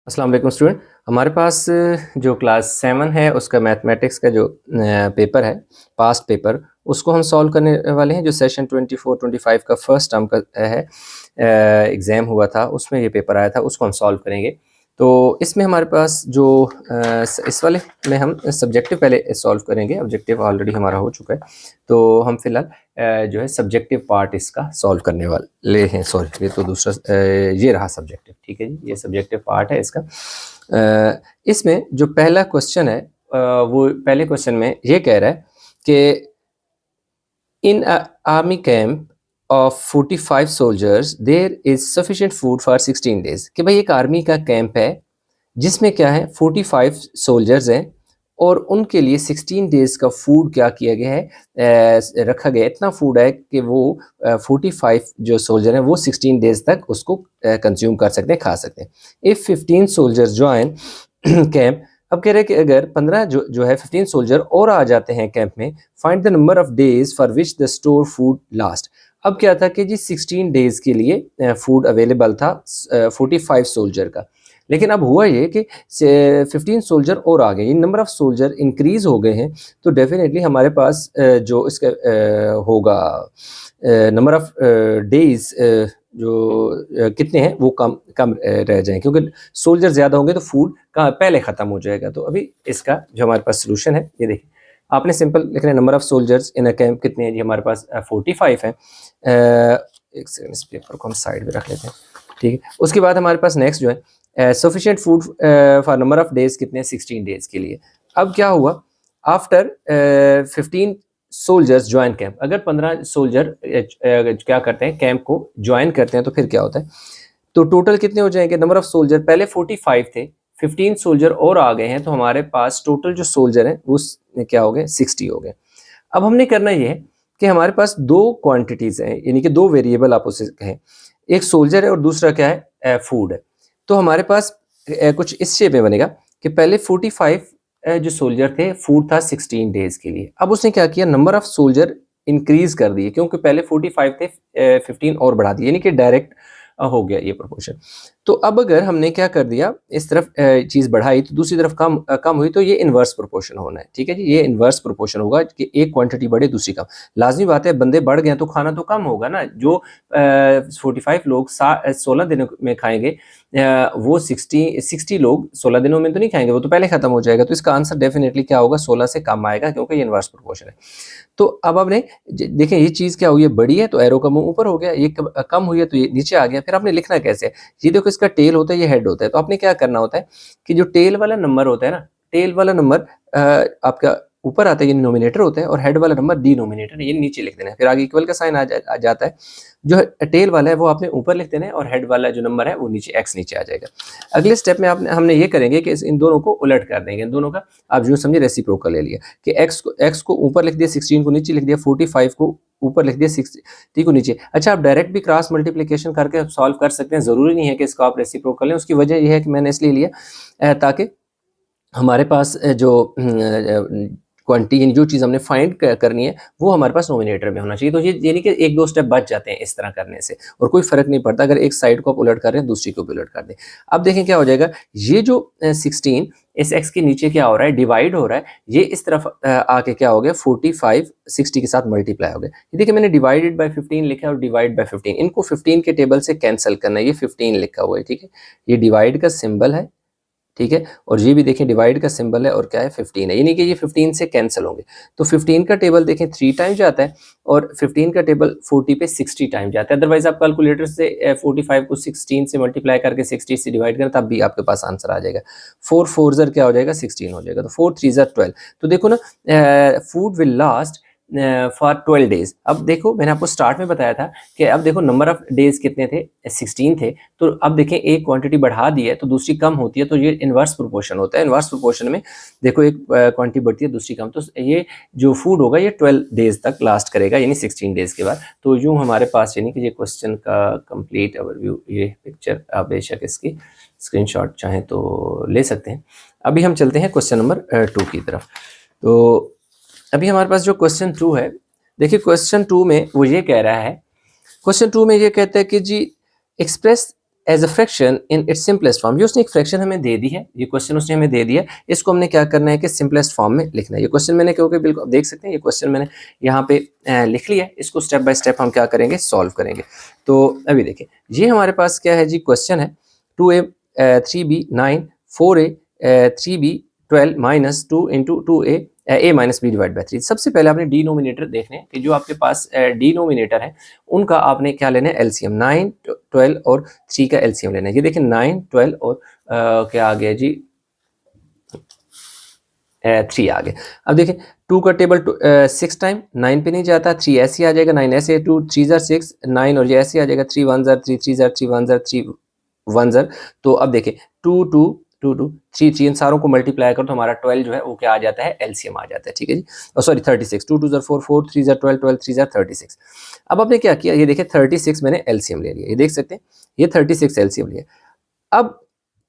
अस्सलाम वालेकुम स्टूडेंट। हमारे पास जो क्लास 7 है उसका मैथमेटिक्स का जो पेपर है, पास्ट पेपर, उसको हम सॉल्व करने वाले हैं। जो सेशन 24-25 का फर्स्ट टर्म का है एग्ज़ाम हुआ था, उसमें ये पेपर आया था, उसको हम सॉल्व करेंगे। तो इसमें हमारे पास जो इस वाले में हम सब्जेक्टिव पहले सॉल्व करेंगे, ऑब्जेक्टिव ऑलरेडी हमारा हो चुका है। तो हम फिलहाल जो है सब्जेक्टिव पार्ट इसका सॉल्व करने वाले हैं। सॉरी, ये तो दूसरा ये रहा सब्जेक्टिव। ठीक है जी, ये सब्जेक्टिव पार्ट है इसका। इसमें जो पहला क्वेश्चन है वो पहले क्वेश्चन में ये कह रहा है कि in army camp of 45 soldiers there is sufficient food for 16 days. कि भाई एक आर्मी का कैंप है जिसमें क्या है 45 सोल्जर्स हैं और उनके लिए 16 डेज का फूड क्या किया गया है, रखा गया। इतना फूड है कि वो 45 जो सोल्जर हैं वो 16 डेज तक उसको कंज्यूम कर सकते हैं, खा सकते हैं। इफ़ 15 सोल्जर्स ज्वाइन कैंप, अब कह रहे हैं कि अगर 15 जो है 15 सोल्जर और आ जाते हैं कैंप में, find the number of days for which the store food last. अब क्या था कि जी 16 डेज के लिए फूड अवेलेबल था 45 सोल्जर का, लेकिन अब हुआ ये कि 15 सोल्जर और आ गए, नंबर ऑफ सोल्जर इंक्रीज हो गए हैं। तो डेफिनेटली हमारे पास जो इसका होगा नंबर ऑफ डेज जो कितने हैं वो कम कम रह जाएं, क्योंकि सोल्जर ज़्यादा होंगे तो फूड का पहले ख़त्म हो जाएगा। तो अभी इसका जो हमारे पास सोल्यूशन है ये देखिए, आपने सिंपल लिखना है number of soldiers in a camp कितने हैं जी, हमारे पास 45 हैं। एक सेकंड, इस पेपर को हम साइड में रख लेते हैं। ठीक है, उसके बाद हमारे पास नेक्स्ट जो है sufficient food for number of days कितने हैं 16 डेज के लिए। अब क्या हुआ आफ्टर 15 सोल्जर्स ज्वाइन कैंप, अगर 15 सोल्जर क्या करते हैं कैंप को ज्वाइन करते हैं तो फिर क्या होता है, तो टोटल कितने हो जाएंगे नंबर ऑफ सोल्जर, पहले 45 थे, 15 सोल्जर और आ गए हैं, तो हमारे पास टोटल जो सोल्जर हैं वो क्या हो गए 60 हो गए। अब हमने करना ये है कि हमारे पास दो क्वांटिटीज़ हैं, यानी कि दो वेरिएबल आप उसे कहें, एक सोल्जर है और दूसरा क्या है फूड है। तो हमारे पास कुछ इस शेप में बनेगा कि पहले 45 जो सोल्जर थे, फूड था 16 डेज के लिए। अब उसने क्या किया, नंबर ऑफ सोल्जर इंक्रीज कर दिए, क्योंकि पहले 45 थे 15 और बढ़ा दिए, यानी कि डायरेक्ट हो गया ये प्रोपोर्शन। तो अब अगर हमने क्या कर दिया, इस तरफ चीज़ बढ़ाई तो दूसरी तरफ कम हुई, तो ये इन्वर्स प्रोपोर्शन होना है। ठीक है जी, ये इन्वर्स प्रोपोर्शन होगा कि एक क्वांटिटी बढ़े दूसरी कम। लाजमी बात है, बंदे बढ़ गए तो खाना तो कम होगा ना। जो 45 लोग 16 दिनों में खाएंगे, वो 60 लोग 16 दिनों में तो नहीं खाएंगे, वो तो पहले खत्म हो जाएगा। तो इसका आंसर डेफिनेटली क्या होगा, 16 से कम आएगा, क्योंकि ये इन्वर्स प्रोपोर्शन है। तो अब आपने देखें ये चीज़ क्या हुई है, बड़ी है तो एरो का मुंह ऊपर हो गया, ये कम हुई है तो ये नीचे आ गया। फिर आपने लिखना कैसे है, ये देखो इसका टेल होता है, ये हेड होता है। तो आपने क्या करना होता है कि जो टेल वाला नंबर होता है ना, टेल वाला नंबर आपका ऊपर आता है, ये नोमिनेटर होता है, और हेड वाला नंबर डिनोमिनेटर, ये नीचे लिख देना है। फिर आगे इक्वल का साइन आ जाता है। जो टेल वाला है वो आपने ऊपर लिख देना है, और हेड वाला जो नंबर है वो नीचे एक्स नीचे आ जाएगा। अगले स्टेप में हमने ये करेंगे कि इन दोनों को उलट कर देंगे। इन दोनों का आप जो समझे रेसिप्रोकल ले लिया कि एक्स को ऊपर लिख दिया, 16 को नीचे लिख दिया, 45 को ऊपर लिख दिया, 60 को नीचे। अच्छा, आप डायरेक्ट भी क्रॉस मल्टीप्लिकेशन करके सॉल्व कर सकते हैं, ज़रूरी नहीं है कि इसको आप रेसिप्रोकल लें। उसकी वजह यह है कि मैंने इसलिए लिया ताकि हमारे पास जो क्वांटिटी, यानी जो चीज़ हमने फाइंड करनी है वो हमारे पास नोमिनेटर में होना चाहिए। तो ये यानी कि एक दो स्टेप बच जाते हैं इस तरह करने से, और कोई फ़र्क नहीं पड़ता अगर एक साइड को आप उलट कर रहे हैं, दूसरी को भी उलट कर दें। अब देखें क्या हो जाएगा, ये जो 16 इस x के नीचे क्या हो रहा है, डिवाइड हो रहा है। ये इस तरफ आके क्या हो गया, 45 60 के साथ मल्टीप्लाई हो गया। ये देखिए मैंने डिवाइडेड बाय 15 लिखा है और डिवाइड बाय 15, इनको 15 के टेबल से कैंसिल करना है। ये 15 लिखा हुआ है, ठीक है, ये डिवाइड का सिंबल है, ठीक है, और ये भी देखें डिवाइड का सिंबल है और क्या है 15 है, यानी कि ये 15 से कैंसिल होंगे। तो 15 का टेबल देखें 3 टाइम जाता है, और 15 का टेबल 40 पे 60 टाइम जाता है। अदरवाइज आप कैलकुलेटर से 45 को 16 से मल्टीप्लाई करके 60 से डिवाइड करें तब भी आपके पास आंसर आ जाएगा। 4 4 क्या हो जाएगा 16 हो जाएगा, तो 4 3 12। तो देखो ना, food will last for 12 days. अब देखो मैंने आपको स्टार्ट में बताया था कि अब देखो नंबर ऑफ डेज कितने थे, 16 थे। तो अब देखें एक क्वांटिटी बढ़ा दी है तो दूसरी कम होती है, तो ये इन्वर्स प्रोपोर्शन होता है। इन्वर्स प्रोपोर्शन में देखो एक क्वांटिटी बढ़ती है दूसरी कम, तो ये जो फूड होगा ये 12 डेज तक लास्ट करेगा, यानी 16 डेज के बाद। तो यूँ हमारे पास यानी कि ये क्वेश्चन का कंप्लीट ओवरव्यू, ये पिक्चर आप बेशक इसकी स्क्रीनशॉट चाहें तो ले सकते हैं। अभी हम चलते हैं क्वेश्चन नंबर 2 की तरफ। तो अभी हमारे पास जो क्वेश्चन 2 है, देखिए क्वेश्चन 2 में वो ये कह रहा है, क्वेश्चन 2 में ये कहता है कि जी express as a fraction in its simplest form. ये उसने एक फ्रैक्शन हमें दे दी है, ये क्वेश्चन उसने हमें दे दिया, इसको हमने क्या करना है कि सिंपलेस्ट फॉर्म में लिखना है। ये क्वेश्चन मैंने क्योंकि बिल्कुल देख सकते हैं, ये क्वेश्चन मैंने यहाँ पे लिख लिया है, इसको स्टेप बाय स्टेप हम क्या करेंगे, सॉल्व करेंगे। तो अभी देखिए, ये हमारे पास क्या है जी, क्वेश्चन है 2a 3b 9 4a 3b 12 minus 2 into 2a a minus B divide by 3। सबसे पहले आपने डिनोमिनेटर देखने हैं कि जो आपके पास डिनोमिनेटर है उनका आपने क्या लेना है, एलसीएम। 9 12 और 3 का एलसीएम लेना है। ये देखिए 9 12 और क्या आ गया जी, 3 आ गया। अब देखिए 2 का टेबल 6 टाइम 9 पे नहीं जाता, 3 ऐसे आ जाएगा, 9 ऐसे 2 3 जार 6 9 और ये ऐसे आ जाएगा 3 1 जार 3 3 जार 3 1 जार 3 1 जार। तो अब देखिए 2 2 2 2 3 3 इन सारों को मल्टीप्लाई करो तो हमारा 12 जो है वो क्या आ जाता है, एलसीएम आ जाता है। ठीक है जी, और सॉरी 36 2 2 जार 4 4 3 जार 12 12 3 जार 36। अब आपने क्या किया, ये देखिए 36 मैंने एलसीएम ले लिया, ये देख सकते हैं, ये 36 एलसीएम लिया। अब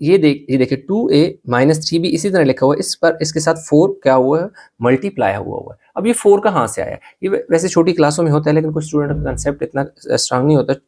ये देखिए 2a माइनस 3b इसी तरह लिखा हुआ है, इस पर इसके साथ 4 क्या हुआ है, मल्टीप्लाई हुआ है। अब ये 4 कहाँ से आया, ये वैसे छोटी क्लासों में होता है लेकिन कुछ स्टूडेंट का कंसेप्ट इतना स्ट्रांग नहीं होता।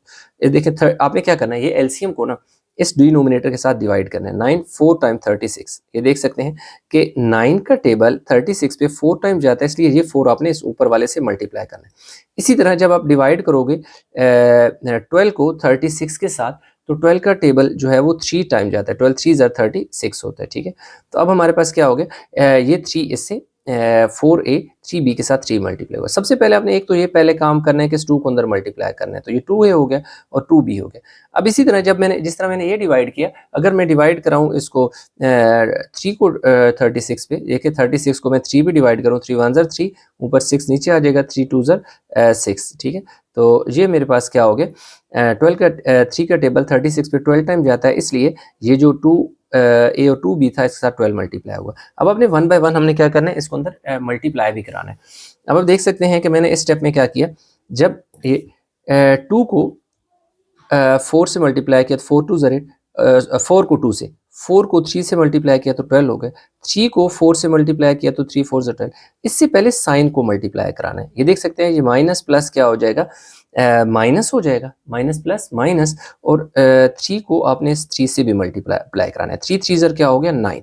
ये देखिए आपने क्या करना है, ये एलसीएम को ना इस डिनोमिनेटर के साथ डिवाइड करना है। 9 4 टाइम 36, ये देख सकते हैं कि 9 का टेबल 36 पे 4 टाइम जाता है, इसलिए ये 4 आपने इस ऊपर वाले से मल्टीप्लाई करना है। इसी तरह जब आप डिवाइड करोगे 12 को 36 के साथ, तो 12 का टेबल जो है वो 3 टाइम जाता है, 12 3 जार 36 होता है। ठीक है, तो अब हमारे पास क्या हो गया, ये 3 इससे 4a 3b के साथ 3 मल्टीप्लाई हुआ। सबसे पहले आपने एक तो ये पहले काम करना है कि इस 2 को अंदर मल्टीप्लाई करना है, तो ये 2a हो गया और 2b हो गया। अब इसी तरह जब मैंने जिस तरह मैंने ये डिवाइड किया, अगर मैं डिवाइड कराऊँ इसको 3 को 36 पे, देखिए 36 को मैं 3 भी डिवाइड करूँ, 3 1 जार 3 ऊपर 6 नीचे आ जाएगा, 3 2 जार 6। ठीक है, तो ये मेरे पास क्या हो गया, 12 का 3 का टेबल 36 पे 12 टाइम जाता है, इसलिए ये जो 2 ए और 2b था इसके साथ 12 मल्टीप्लाई हुआ। अब अपने 1 बाय 1 हमने क्या करना है, इसको अंदर मल्टीप्लाई भी कराना है। अब आप देख सकते हैं कि मैंने इस स्टेप में क्या किया, जब ये 2 को 4 से मल्टीप्लाई किया तो 4 2 ज़र 4 को 2 से, 4 को 3 से मल्टीप्लाई किया तो 12 हो गए, 3 को 4 से मल्टीप्लाई किया तो 3 4 ज़र 12। इससे पहले साइन को मल्टीप्लाई कराना है। ये देख सकते हैं ये माइनस प्लस क्या हो जाएगा, माइनस हो जाएगा, माइनस प्लस माइनस, और 3 को आपने 3 से भी मल्टीप्लाई कराना है। 3 3 ज़र क्या हो गया 9।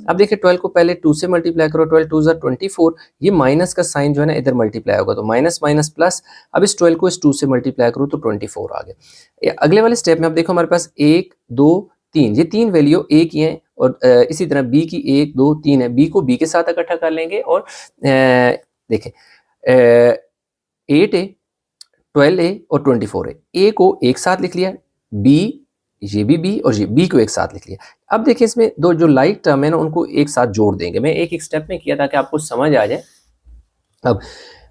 अब देखिए 12 को पहले 2 से मल्टीप्लाई करो, 12 2 ज़र 24, ये माइनस का साइन जो है ना इधर मल्टीप्लाई होगा तो माइनस माइनस प्लस। अब इस 12 को इस 2 से मल्टीप्लाई करो तो 24 आ गया। अगले वाले स्टेप में आप देखो हमारे पास 1 2 3, ये 3 वैल्यू एक ही हैं, और इसी तरह b की 1 2 3 है, b को b के साथ इकट्ठा कर लेंगे, और देखें 8a 12a और 24a, a को एक साथ लिख लिया, b ये भी b और ये b को एक साथ लिख लिया। अब देखिए इसमें दो जो लाइक टर्म है ना उनको एक साथ जोड़ देंगे, मैं एक एक स्टेप में किया ताकि आपको समझ आ जाए।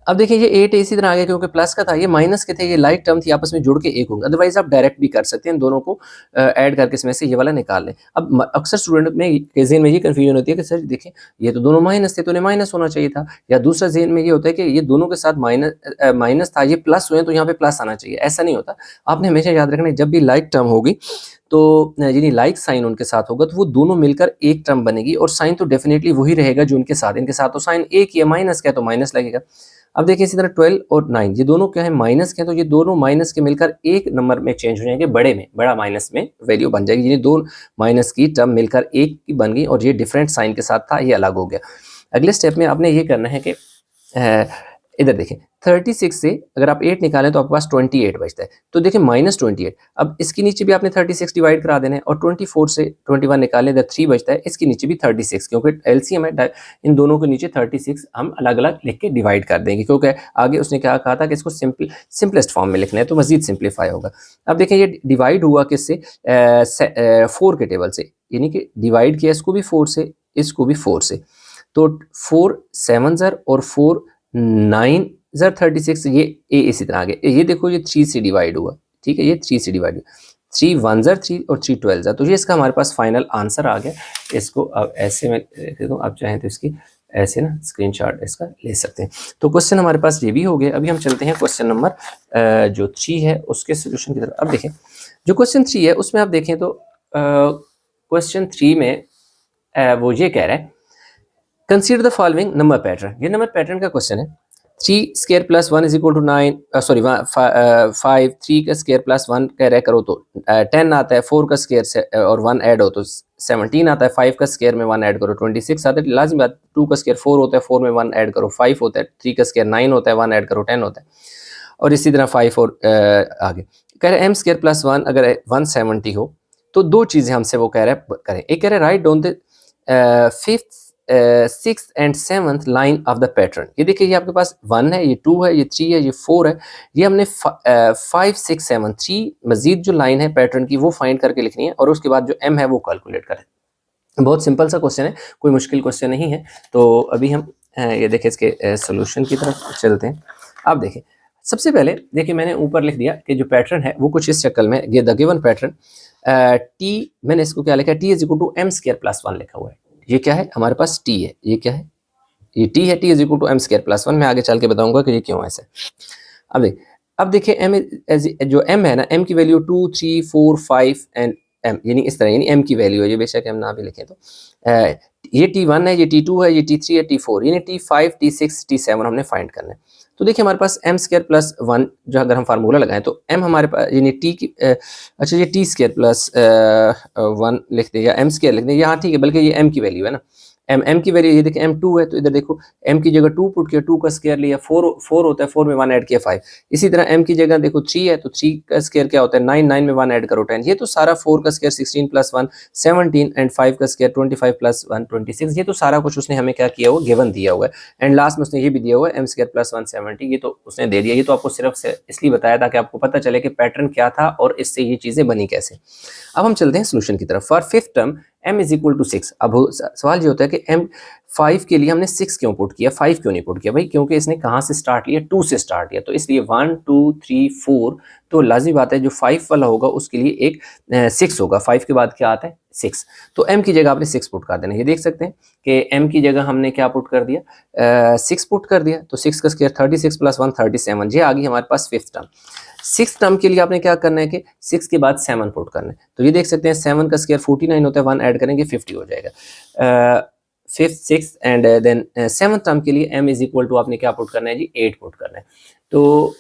अब देखिए ये 8 इसी तरह आ गया क्योंकि प्लस का था, ये माइनस के थे, ये लाइक टर्म थी, आपस में जुड़ के एक होंगे। अदरवाइज आप डायरेक्ट भी कर सकते हैं, दोनों को ऐड करके इसमें से ये वाला निकाल लें। अब अक्सर स्टूडेंट में के ज़हन में ये कन्फ्यूजन होती है कि सर देखें ये तो दोनों माइनस थे तो इन्हें माइनस होना चाहिए था, या दूसरा ज़हन में ये होता है कि ये दोनों के साथ माइनस था, ये प्लस हुए तो यहाँ पे प्लस आना चाहिए। ऐसा नहीं होता, आपने हमेशा याद रखना है जब भी लाइक टर्म होगी तो यानी लाइक साइन उनके साथ होगा तो वो दोनों मिलकर एक टर्म बनेगी, और साइन तो डेफिनेटली वही रहेगा जो इनके साथ तो साइन एक ही है, माइनस का है तो माइनस लगेगा। अब देखिए इसी तरह 12 और 9 ये दोनों क्या है, माइनस के हैं, तो ये दोनों माइनस के मिलकर एक नंबर में चेंज हो जाएंगे, बड़ा माइनस में वैल्यू बन जाएगी, यानी दो माइनस की टर्म मिलकर एक की बन गई, और ये डिफरेंट साइन के साथ था, ये अलग हो गया। अगले स्टेप में आपने ये करना है कि इधर देखें 36 से अगर आप 8 निकालें तो आपके पास 28 बचता है, तो देखिए -28। अब इसके नीचे भी आपने 36 डिवाइड करा देना है, और 24 से 21 निकालें तो 3 बचता है, इसके नीचे भी 36 क्योंकि एलसीएम है, इन दोनों के नीचे 36 हम अलग अलग लिख के डिवाइड कर देंगे, क्योंकि आगे उसने क्या कहा था कि इसको सिंपलेस्ट फॉर्म में लिखना है तो मजीद सिंप्लीफाई होगा। अब देखें ये डिवाइड हुआ किससे, 4 के टेबल से, यानी कि डिवाइड किया इसको भी 4 से, इसको भी 4 से, तो 4 7 ज़र और 4 9 ज़र 36, ये ए इसी तरह आ गया। ये देखो ये 3 से डिवाइड हुआ, ठीक है, ये 3 से डिवाइड हुआ, 3 1 ज़र 3 और 3 12 ज़र, तो ये इसका हमारे पास फाइनल आंसर आ गया। इसको अब ऐसे में दे दूँ, आप चाहें तो इसकी ऐसे ना स्क्रीनशॉट इसका ले सकते हैं। तो क्वेश्चन हमारे पास ये भी हो गया। अभी हम चलते हैं क्वेश्चन नंबर जो 3 है उसके सोल्यूशन की तरफ। अब देखें जो क्वेश्चन 3 है उसमें आप देखें तो क्वेश्चन 3 में वो ये कह रहा है consider the following number pattern. ये नंबर पैटर्न का क्वेश्चन है। 3 square plus 1 is equal to 9, sorry 5, 3 का स्क्वायर प्लस 1 कह रहे करो तो 10 आता है, 4 का स्क्वायर से और 1 ऐड हो तो 17 आता है, 5 का स्क्वायर में 1 ऐड करो 26 आता है, लाजमी बात 2 का स्क्वायर 4 होता है, 4 में 1 ऐड करो 5 होता है, 3 का स्क्वायर 9 होता है, 1 ऐड करो 10 होता है, और इसी तरह 5 और आगे कह रहे एम स्क्वायर प्लस 1 अगर 170 हो तो दो चीज़ें हमसे वो कह रहे हैं करें। एक कह रहे write down the fifth, six and seventh line of the pattern. ये देखिए, ये आपके पास 1 है, ये 2 है, ये 3 है, ये 4 है, ये हमने 5 6 7 3 मजीद जो लाइन है पैटर्न की वो फाइंड करके लिखनी है, और उसके बाद जो m है वो कैलकुलेट करें। बहुत सिंपल सा क्वेश्चन है, कोई मुश्किल क्वेश्चन नहीं है। तो अभी हम ये देखें इसके सोल्यूशन की तरफ चलते हैं। आप देखें, सबसे पहले देखिए मैंने ऊपर लिख दिया कि जो पैटर्न है वो कुछ इस शक्ल में, ये द गिवन पैटर्न टी, मैंने इसको क्या लिखा है, T is equal to M square plus 1 लिखा हुआ है। ये क्या है, हमारे पास टी है, ये क्या है, ये टी है, T is equal to M square plus 1। मैं आगे चल के बताऊंगा कि ये क्यों ऐसे। अब देखिए एम जो एम है ना, एम की वैल्यू 2 3 4 5 एंड एम, यानी इस तरह, यानी एम की वैल्यू है, ये बेशक एम ना भी लिखें तो ये T1 है, ये T2 है, ये T3 है, T4, यानी T5 T6 T7 हमने फाइंड करना है। तो देखिए हमारे पास एम स्क्वायर प्लस 1 जो अगर हम फार्मूला लगाएं तो एम हमारे पास यानी टी की अच्छा ये टी स्क्वायर प्लस 1 लिख दें या एम स्क्वायर लिख दें, यहाँ ठीक है, बल्कि ये एम की वैल्यू है ना, एम की वैल्यू, ये देखिए M2 है तो इधर देखो m की जगह 2 पुट किया, 2 का स्क्वायर लिया, 4 होता है, 4 में 1 ऐड किया 5। इसी तरह m की जगह देखो 3 है तो 3 का स्क्वायर क्या होता है 9, 9 में 1 ऐड करो 10। ये तो सारा 4 का स्क्वायर 16 प्लस 1 17 एंड 5 का स्क्वायर 25 प्लस 1 26। ये तो सारा कुछ उसने हमें क्या किया हुआ, गिवन दिया हुआ है। एंड लास्ट में उसने ये भी दिया हुआ है m स्क्वायर प्लस 170, ये तो उसने दे दिया। ये तो आपको सिर्फ से इसलिए बताया ताकि आपको पता चले कि पैटर्न क्या था और इससे ये चीज़ें बनी कैसे। अब हम चलते हैं सोल्यूशन की तरफ। For fifth term m is equal to 6। अब सवाल ये होता है कि m 5 के लिए हमने 6 क्यों पुट किया, 5 क्यों नहीं पुट किया? भाई क्योंकि इसने कहाँ से स्टार्ट लिया, 2 से स्टार्ट लिया, तो इसलिए 1 2 3 4, तो लाजिमी बात है जो 5 वाला होगा उसके लिए एक 6 होगा। 5 के बाद क्या आता है 6, तो m की जगह आपने 6 पुट कर देना। ये देख सकते हैं कि m की जगह हमने क्या पुट कर दिया, 6 पुट कर दिया, तो 6 का स्क्वायर 36 प्लस 1 37। ये आ गई हमारे पास फिफ्थ टर्म। सिक्स टर्म के लिए आपने क्या करना है कि 6 के बाद 7 पुट करना है, तो ये देख सकते हैं 7 का स्क्वायर 49 होता है, 1 ऐड करेंगे 50 हो जाएगा। Fifth six and then seventh term के लिए m इज इक्वल टू आपने क्या पुट करना है जी 8 पुट करना है। तो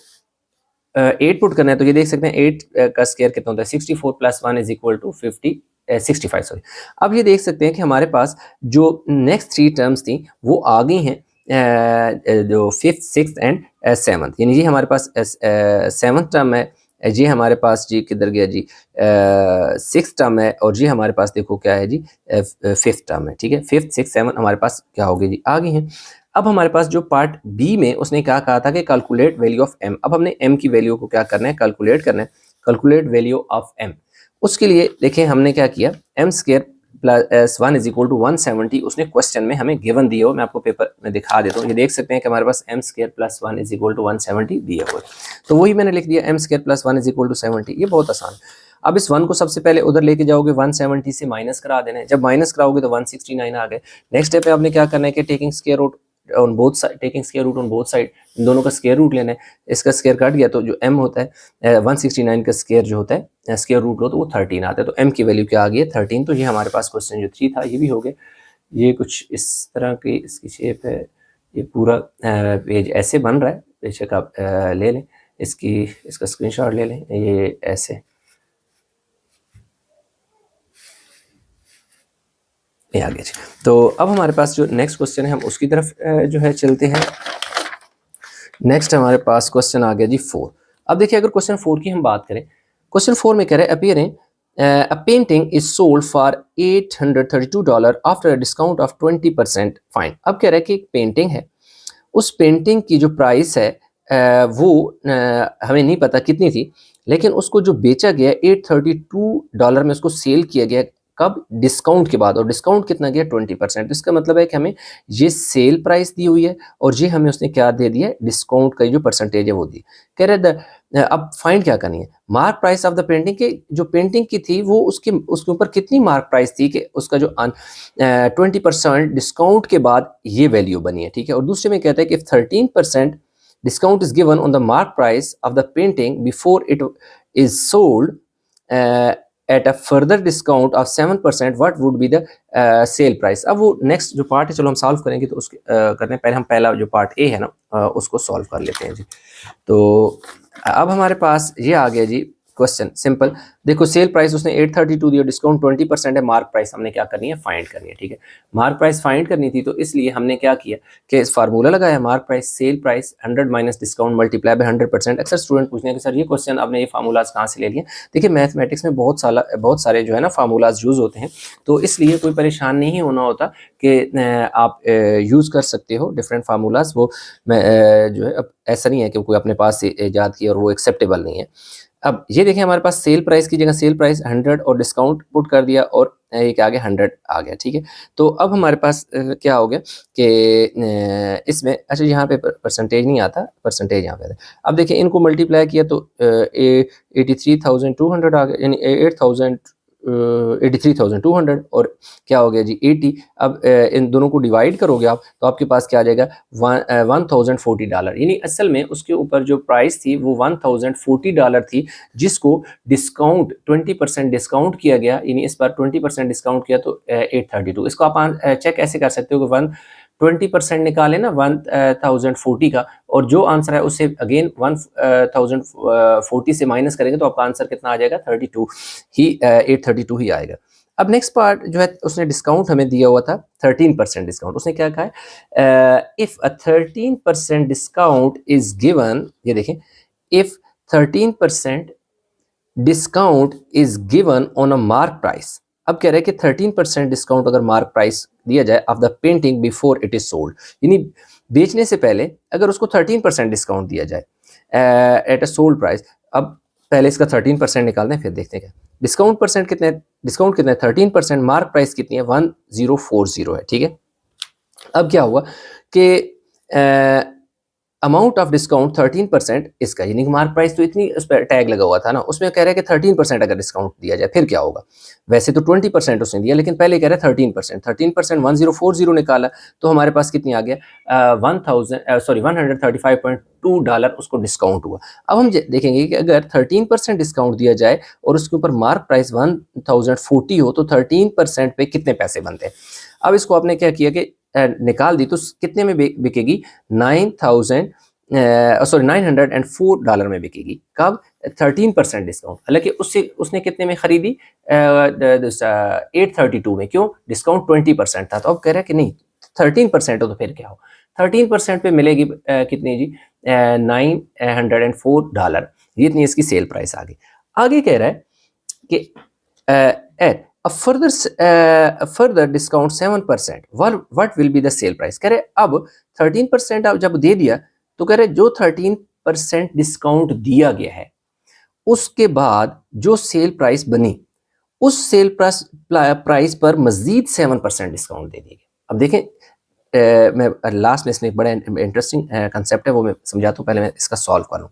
8 पुट करना है, तो ये देख सकते हैं 8 का स्क्वायर कितना होता है 64 plus 1 is equal to 65 sorry. अब ये देख सकते हैं कि हमारे पास जो नेक्स्ट 3 टर्म्स थी वो आ गई हैं जो फिफ्थ सिक्स एंड सेवन्थ, यानी ये हमारे पास सेवन्थ टर्म है, जी हमारे पास जी किधर गया जी सिक्स टर्म है, और जी हमारे पास देखो क्या है जी फिफ्थ टर्म है। ठीक है, फिफ्थ सिक्स सेवन हमारे पास क्या हो गई जी आ गई हैं। अब हमारे पास जो पार्ट बी में उसने क्या कहा था कि कैलकुलेट वैल्यू ऑफ m। अब हमने m की वैल्यू को क्या करना है, कैलकुलेट करना है, कैलकुलेट वैल्यू ऑफ m। उसके लिए देखें हमने क्या किया, m square plus 1 is equal to 170 उसने क्वेश्चन में हमें गिवन दिया हो। मैं आपको पेपर में दिखा देता हूँ, ये देख सकते हैं कि हमारे पास m square plus 1 is equal to 170 दिया हुआ है, तो वही मैंने लिख दिया m square plus 1 is equal to 70। ये बहुत आसान। अब इस 1 को सबसे पहले उधर लेके जाओगे, 170 से माइनस करा देना है, जब माइनस कराओगे तो 169 आ गए। नेक्स्ट स्टेप पे आपने क्या करना है कि taking square root on both side, taking square root on both side, इन दोनों का स्क्वायर रूट लेना है। इसका स्क्वायर कट गया तो जो m होता है 169 का स्क्वायर जो होता है स्क्वायर रूट लो तो वो 13 आता है, तो m की वैल्यू क्या आ गई है 13। तो ये हमारे पास क्वेश्चन जो 3 था ये भी हो गया। ये कुछ इस तरह की इसकी शेप है, ये पूरा पेज ऐसे बन रहा है, बेशक आप ले लें इसका स्क्रीनशॉट ले लें, ये ऐसे आगे। तो अब हमारे पास जो नेक्स्ट क्वेश्चन है हम उसकी तरफ जो है चलते हैं। नेक्स्ट हमारे पास क्वेश्चन आ गया जी 4। अब देखिए अगर क्वेश्चन 4 की हम बात करें, क्वेश्चन 4 में कह रहे हैं appearing a painting is sold for $832 after a discount of 20% fine. अब कह रहे हैं कि एक पेंटिंग है, उस पेंटिंग की जो प्राइस है वो हमें नहीं पता कितनी थी, लेकिन उसको जो बेचा गया $832 में उसको सेल किया गया, कब, डिस्काउंट के बाद, और डिस्काउंट कितना गया 20%। इसका मतलब है कि हमें ये सेल प्राइस दी हुई है और ये हमें उसने क्या दे दिया, डिस्काउंट का जो परसेंटेज है वो दी। कह रहे अब फाइंड क्या करनी है, mark price of the painting के जो पेंटिंग की थी वो उसके ऊपर कितनी मार्क प्राइस थी कि उसका जो 20% डिस्काउंट के बाद ये वैल्यू बनी है। ठीक है, और दूसरे में कहता है कि 13% discount is given on the mark price of the painting before it is sold at a further discount of 7%, what would be the sale price. अब वो नेक्स्ट जो पार्ट है चलो हम सॉल्व करेंगे, तो उसके करते हैं। पहले हम पहला जो पार्ट ए है ना उसको सॉल्व कर लेते हैं जी। तो अब हमारे पास ये आ गया जी क्वेश्चन सिंपल। देखो सेल प्राइस उसने 832 दिया, डिस्काउंट 20% है, मार्क प्राइस हमने क्या करनी है, फाइंड करनी है। ठीक है, मार्क प्राइस फाइंड करनी थी, तो इसलिए हमने क्या किया कि इस फार्मूला लगाया, mark price sale price 100 minus discount multiply by 100%। अक्सर स्टूडेंट पूछते हैं कि सर ये क्वेश्चन आपने ये फार्मूलाज कहाँ से ले लिए। देखिए मैथमेटिक्स में बहुत सारे जो है ना फार्मूलाज यूज़ होते हैं, तो इसलिए कोई परेशान नहीं होना होता कि आप यूज़ कर सकते हो डिफरेंट फार्मूलाज। वो जो है अब ऐसा नहीं है कि कोई अपने पास से ईजाद किया और वो एक्सेप्टेबल नहीं है। अब ये देखें हमारे पास सेल प्राइस की जगह सेल प्राइस 100 और डिस्काउंट पुट कर दिया और एक आगे 100 आ गया। ठीक है, तो अब हमारे पास क्या हो गया कि इसमें अच्छा यहाँ पे परसेंटेज नहीं आता, परसेंटेज यहाँ पे आता। अब देखिए इनको मल्टीप्लाई किया तो 83,200 आ गया, यानी 83,200 और क्या हो गया जी 80। अब इन दोनों को डिवाइड करोगे आप तो आपके पास क्या आ जाएगा $1040, यानी असल में उसके ऊपर जो प्राइस थी वो $1040 थी, जिसको डिस्काउंट 20% डिस्काउंट किया गया, यानी इस बार 20% डिस्काउंट किया तो 832। इसको आप चेक ऐसे कर सकते हो कि 20% निकाले ना 1040 का, और जो आंसर है उससे अगेन 1040 से माइनस करेंगे तो आपका आंसर कितना आ जाएगा 32 ही 832 ही आएगा। अब नेक्स्ट पार्ट जो है उसने डिस्काउंट हमें दिया हुआ था 13% डिस्काउंट। उसने क्या कहा है, if a 13% discount is given, ये देखें, if 13% discount is given on a mark price. अब कह रहे हैं कि 13% डिस्काउंट अगर मार्क प्राइस दिया जाए of the painting before it is sold, यानी बेचने से पहले अगर उसको 13% डिस्काउंट दिया जाए एट अ सोल्ड प्राइस। अब पहले इसका 13% निकालते हैं फिर देखते हैं क्या डिस्काउंट परसेंट कितने, डिस्काउंट कितने 13%, मार्क प्राइस कितनी है 1040 है। ठीक है, अब क्या हुआ कि अमाउंट ऑफ डिस्काउंट 13% इसका, यानी कि मार्क प्राइस तो इतनी उस पर टैग लगा हुआ था ना, उसमें कह रहा है कि 13% अगर डिस्काउंट दिया जाए फिर क्या होगा। वैसे तो 20% उसने दिया, लेकिन पहले कह रहा है 13%। 13% 1040 निकाला तो हमारे पास कितनी आ गया $135.2 उसको डिस्काउंट हुआ। अब हम देखेंगे कि अगर 13% डिस्काउंट दिया जाए और उसके ऊपर मार्क प्राइस 1040 हो तो 13% पे कितने पैसे बनते हैं। अब इसको आपने क्या किया कि निकाल दी, तो कितने में बिकेगी $904 में बिकेगी। कब 13% डिस्काउंट, हालांकि उससे उसने कितने में खरीदी 832 में, क्यों डिस्काउंट 20% था। तो अब कह रहा है कि नहीं 13% हो तो फिर क्या हो, 13% पे मिलेगी कितनी जी $904, ये इतनी इसकी सेल प्राइस आ गई। आगे कह रहा है कि eight further discount 7%, what will be the sale price। कह रहे अब 13% आप जब दे दिया तो कह रहे जो 13% डिस्काउंट दिया गया है उसके बाद जो सेल प्राइस बनी उस सेल प्राइस पर मजीद 7% डिस्काउंट दे दिया गया। अब देखें मैं लास्ट में इसमें एक बड़ा इंटरेस्टिंग कंसेप्ट है वो मैं समझाता हूँ, पहले मैं इसका सॉल्व करूँ।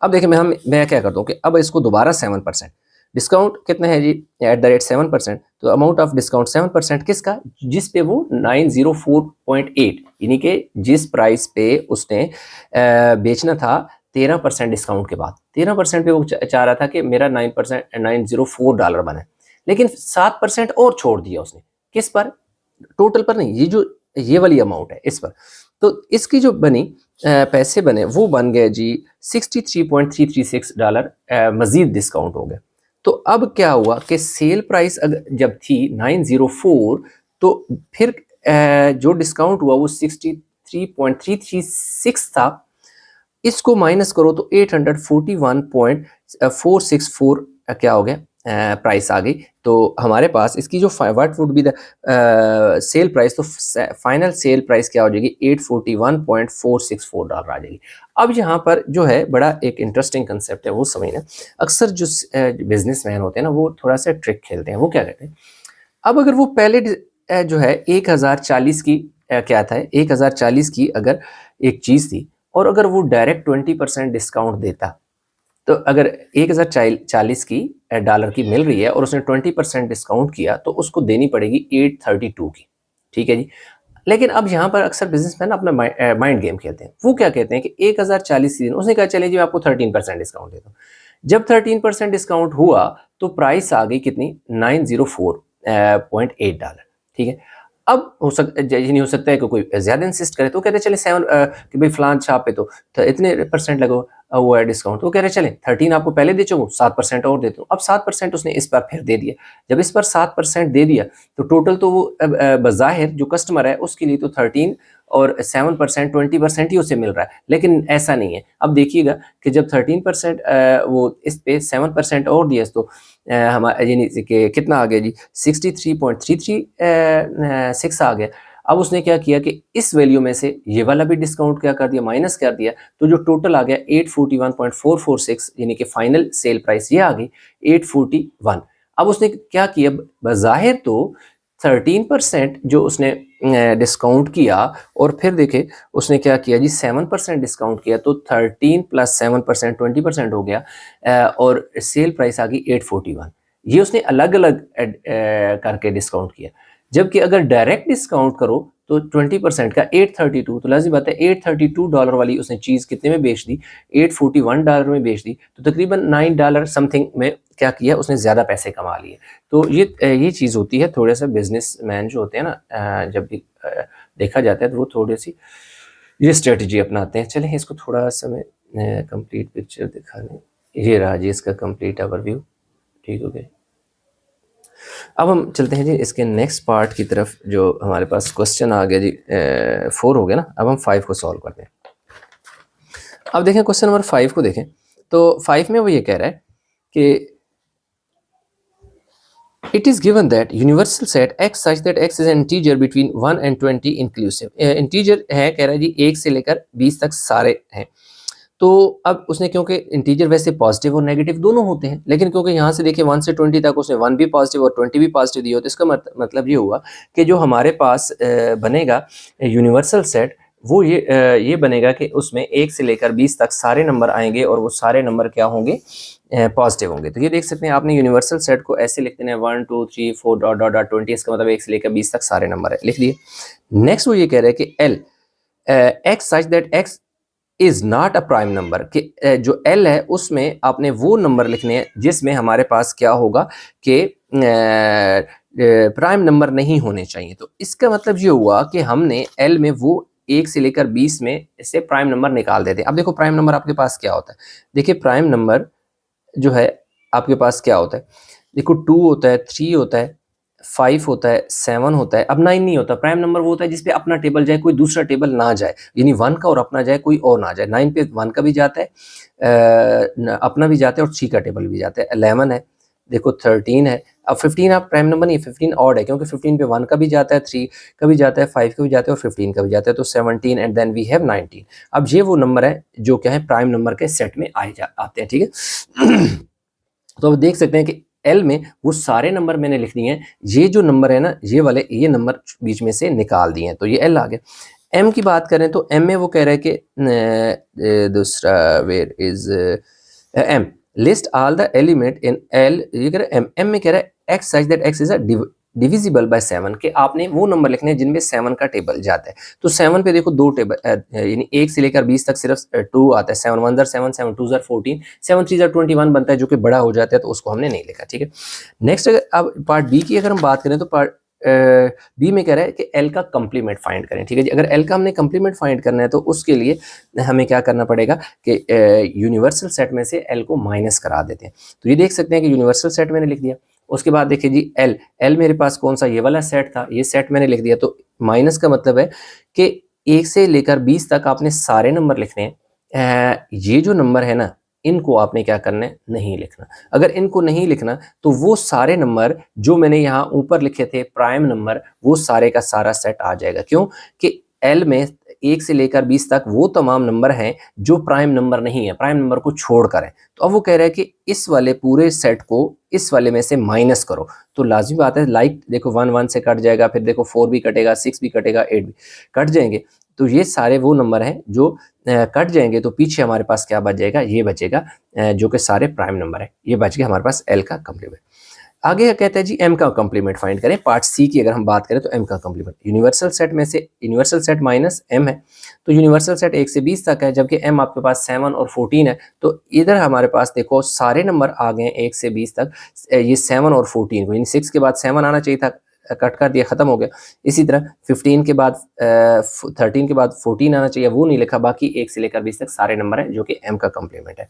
अब देखिए मैं क्या करता हूँ कि अब इसको दोबारा 7%, डिस्काउंट कितना है जी @7%, तो अमाउंट ऑफ डिस्काउंट 7% किसका, जिस पे वो 904.8, यानी कि जिस प्राइस पे उसने बेचना था 13% डिस्काउंट के बाद, 13% पे वो चाह रहा था कि मेरा $904 बने, लेकिन 7% और छोड़ दिया उसने, किस पर, टोटल पर नहीं, ये वाली अमाउंट है इस पर। तो इसकी जो बनी पैसे बने वो बन गए जी $63.336, मजीद डिस्काउंट हो गया। तो अब क्या हुआ कि सेल प्राइस जब थी 904, तो फिर जो डिस्काउंट हुआ वो 63.336 था, इसको माइनस करो तो 841.464 क्या हो गया प्राइस आ गई। तो हमारे पास इसकी जो what would be the sale price, तो फाइनल सेल प्राइस क्या हो जाएगी $841.464 आ जाएगी। अब यहाँ पर जो है बड़ा एक इंटरेस्टिंग कंसेप्ट है वो समझना। अक्सर जो बिजनेसमैन होते हैं ना वो थोड़ा सा ट्रिक खेलते हैं। वो क्या कहते हैं, अब अगर वो पहले जो है 1040 की क्या था 1040 की अगर एक चीज़ थी और अगर वो डायरेक्ट 20% डिस्काउंट देता, तो अगर 1040 की डॉलर की मिल रही है और उसने 20% डिस्काउंट किया तो उसको देनी पड़ेगी 832 की। ठीक है जी, लेकिन अब यहाँ पर अक्सर बिजनेसमैन अपना माइंड गेम खेलते हैं। वो क्या कहते हैं कि 1040 दिन उसने कहा चलिए जी आपको 13% डिस्काउंट देता हूँ। जब 13% डिस्काउंट हुआ तो प्राइस आ गई कितनी, $904.8। ठीक है, अब ये नहीं हो सकता है कि कोई ज़्यादा इंसिस्ट करे, तो कहते चले 7 कि भाई फलान छाप पे तो इतने परसेंट लगो वो है डिस्काउंट, तो कह रहे चलें 13 आपको पहले दे चुका हूँ, 7% और देता हूँ। अब 7% उसने इस बार फिर दे दिया। जब इस पर 7% दे दिया तो टोटल तो वो बज़ाहिर जो कस्टमर है उसके लिए तो 13 और 7% 20% ही उसे मिल रहा है, लेकिन ऐसा नहीं है। अब देखिएगा कि जब 13% वो इस पे 7% और दिया तो हमारा यानी कि कितना आ गया जी, 63.336 आ गया। अब उसने क्या किया कि इस वैल्यू में से ये वाला भी डिस्काउंट क्या कर दिया, माइनस कर दिया, तो जो टोटल आ गया 841.446 यानी कि फाइनल सेल प्राइस ये आ गई 841। अब उसने क्या किया, बज़ाहिर तो 13% जो उसने डिस्काउंट किया और फिर देखे उसने क्या किया जी, 7% डिस्काउंट किया, तो 13 प्लस 7% 20% हो गया और सेल प्राइस आ गई 841। ये उसने अलग अलग करके डिस्काउंट किया। जबकि अगर डायरेक्ट डिस्काउंट करो तो 20% का 832, तो लाजिम बात है $832 वाली उसने चीज़ कितने में बेच दी, $841 में बेच दी, तो तकरीबन $9 समथिंग में क्या किया उसने, ज़्यादा पैसे कमा लिए। तो ये चीज़ होती है, थोड़े से बिजनेसमैन जो होते हैं ना, जब भी देखा जाता है तो वो थोड़ी सी ये स्ट्रेटजी अपनाते हैं। चलें इसको थोड़ा सा मैं कंप्लीट पिक्चर दिखा दें। ये रहा जी इसका कंप्लीट ओवरव्यू। ठीक हो गया। अब हम चलते हैं जी इसके नेक्स्ट पार्ट की तरफ, जो हमारे पास क्वेश्चन आ गया जी 4 हो गया ना। अब हम 5 को सॉल्व करते हैं। अब देखें क्वेश्चन नंबर 5 को देखें, तो 5 में वो ये कह रहा है कि it is given that universal set x such that x is an integer between 1 and 20 inclusive। integer है, कह रहा है जी 1 से लेकर 20 तक सारे हैं। तो अब उसने, क्योंकि इंटीजर वैसे पॉजिटिव और नेगेटिव दोनों होते हैं, लेकिन क्योंकि यहाँ से देखिए 1 से 20 तक उसने 1 भी पॉजिटिव और 20 भी पॉजिटिव दिए होते, इसका मतलब ये हुआ कि जो हमारे पास बनेगा यूनिवर्सल सेट, वो ये बनेगा कि उसमें 1 से लेकर 20 तक सारे नंबर आएंगे और वो सारे नंबर क्या होंगे, पॉजिटिव होंगे। तो ये देख सकते हैं आपने यूनिवर्सल सेट को ऐसे लिखते हैं 1 2 3 4 डॉट डॉट डॉट 20, इसका मतलब 1 से लेकर 20 तक सारे नंबर है, लिख दिए। नेक्स्ट वो ये कह रहे हैं कि L x such that x is not a prime number, कि जो एल है उसमें आपने वो नंबर लिखने हैं जिसमें हमारे पास क्या होगा कि प्राइम नंबर नहीं होने चाहिए। तो इसका मतलब ये हुआ कि हमने एल में वो 1 से लेकर 20 में से प्राइम नंबर निकाल देते हैं। अब देखो प्राइम नंबर आपके पास क्या होता है, देखिए प्राइम नंबर जो है आपके पास क्या होता है, देखो 2 होता है, 3 होता है, 5 होता है, 7 होता है। अब 9 नहीं होता। प्राइम नंबर वो होता है जिसपे अपना टेबल जाए, कोई दूसरा टेबल ना जाए, यानी 1 का और अपना जाए, कोई और ना जाए। 9 पे 1 का भी जाता है, अपना भी जाता है और 3 का टेबल भी जाता है। 11 है, देखो 13 है। अब 15 आप प्राइम नंबर नहीं, 15 ऑड है, क्योंकि 15 पे 1 का भी जाता है, 3 का भी जाता है, 5 का भी जाता है और 15 का भी जाता है। तो 17 एंड देन वी हैव 19। अब ये वो नंबर है जो क्या है, प्राइम नंबर के सेट में आते हैं। ठीक है। तो अब देख सकते हैं कि एल में वो सारे नंबर मैंने लिख दिए हैं, ये जो नंबर है ना, ये वाले ये नंबर बीच में से निकाल दिए हैं, तो ये एल आ गया। एम की बात करें तो एम में वो कह रहा है कि दूसरा where is M list all the element in L, ये कह रहा है एम। एम में कह रहा है x such that x is a divisible by 7, के आपने वो नंबर लिखने हैं जिनमें 7 का टेबल जाता है। तो 7 पे देखो 2 टेबल, यानी 1 से लेकर 20 तक सिर्फ 2 आता है। 7 1 7 7 2 14, 7 3 21 बनता है, जो कि बड़ा हो जाता है, तो उसको हमने नहीं लिखा। ठीक है। नेक्स्ट अब पार्ट बी की अगर हम बात करें तो पार्ट बी में कह रहा है कि एल का कंप्लीमेंट फाइंड करें। ठीक है जी। अगर एल का हमने कंप्लीमेंट फाइंड करना है तो उसके लिए हमें क्या करना पड़ेगा कि यूनिवर्सल सेट में से एल को माइनस करा देते हैं। तो ये देख सकते हैं कि यूनिवर्सल सेट मैंने लिख दिया। उसके बाद देखिए जी एल, एल मेरे पास कौन सा, ये वाला सेट था, ये सेट मैंने लिख दिया। तो माइनस का मतलब है कि 1 से लेकर 20 तक आपने सारे नंबर लिखने हैं। ये जो नंबर है ना, इनको आपने क्या करना है, नहीं लिखना। अगर इनको नहीं लिखना तो वो सारे नंबर जो मैंने यहाँ ऊपर लिखे थे प्राइम नंबर, वो सारे का सारा सेट आ जाएगा। क्यों कि एल में 1 से लेकर 20 तक वो तमाम नंबर हैं जो प्राइम नंबर नहीं है, प्राइम नंबर को छोड़कर है। तो अब वो कह रहा है कि इस वाले पूरे सेट को इस वाले में से माइनस करो। तो लाजिमी बात है, लाइक देखो 1 1 से कट जाएगा, फिर देखो 4 भी कटेगा, 6 भी कटेगा, 8 भी कट जाएंगे। तो ये सारे वो नंबर हैं जो कट जाएंगे, तो पीछे हमारे पास क्या बच जाएगा, ये बचेगा जो कि सारे प्राइम नंबर है। ये बच गया हमारे पास एल का कंप्लीमेंट। आगे कहता है जी m का कॉम्प्लीमेंट फाइंड करें। पार्ट सी की अगर हम बात करें तो m का कॉम्प्लीमेंट यूनिवर्सल सेट में से यूनिवर्सल सेट माइनस m है, तो यूनिवर्सल सेट 1 से 20 तक है, जबकि m आपके पास 7 और 14 है। तो इधर हमारे पास देखो सारे नंबर आ गए 1 से 20 तक, ये 7 और 14 को, यानी 6 के बाद 7 आना चाहिए था, कट कर दिया, खत्म हो गया। इसी तरह 15 के बाद 13 के बाद 14 आना चाहिए, वो नहीं लिखा। बाकी 1 से लेकर 20 तक सारे नंबर हैं जो कि m का कॉम्प्लीमेंट है।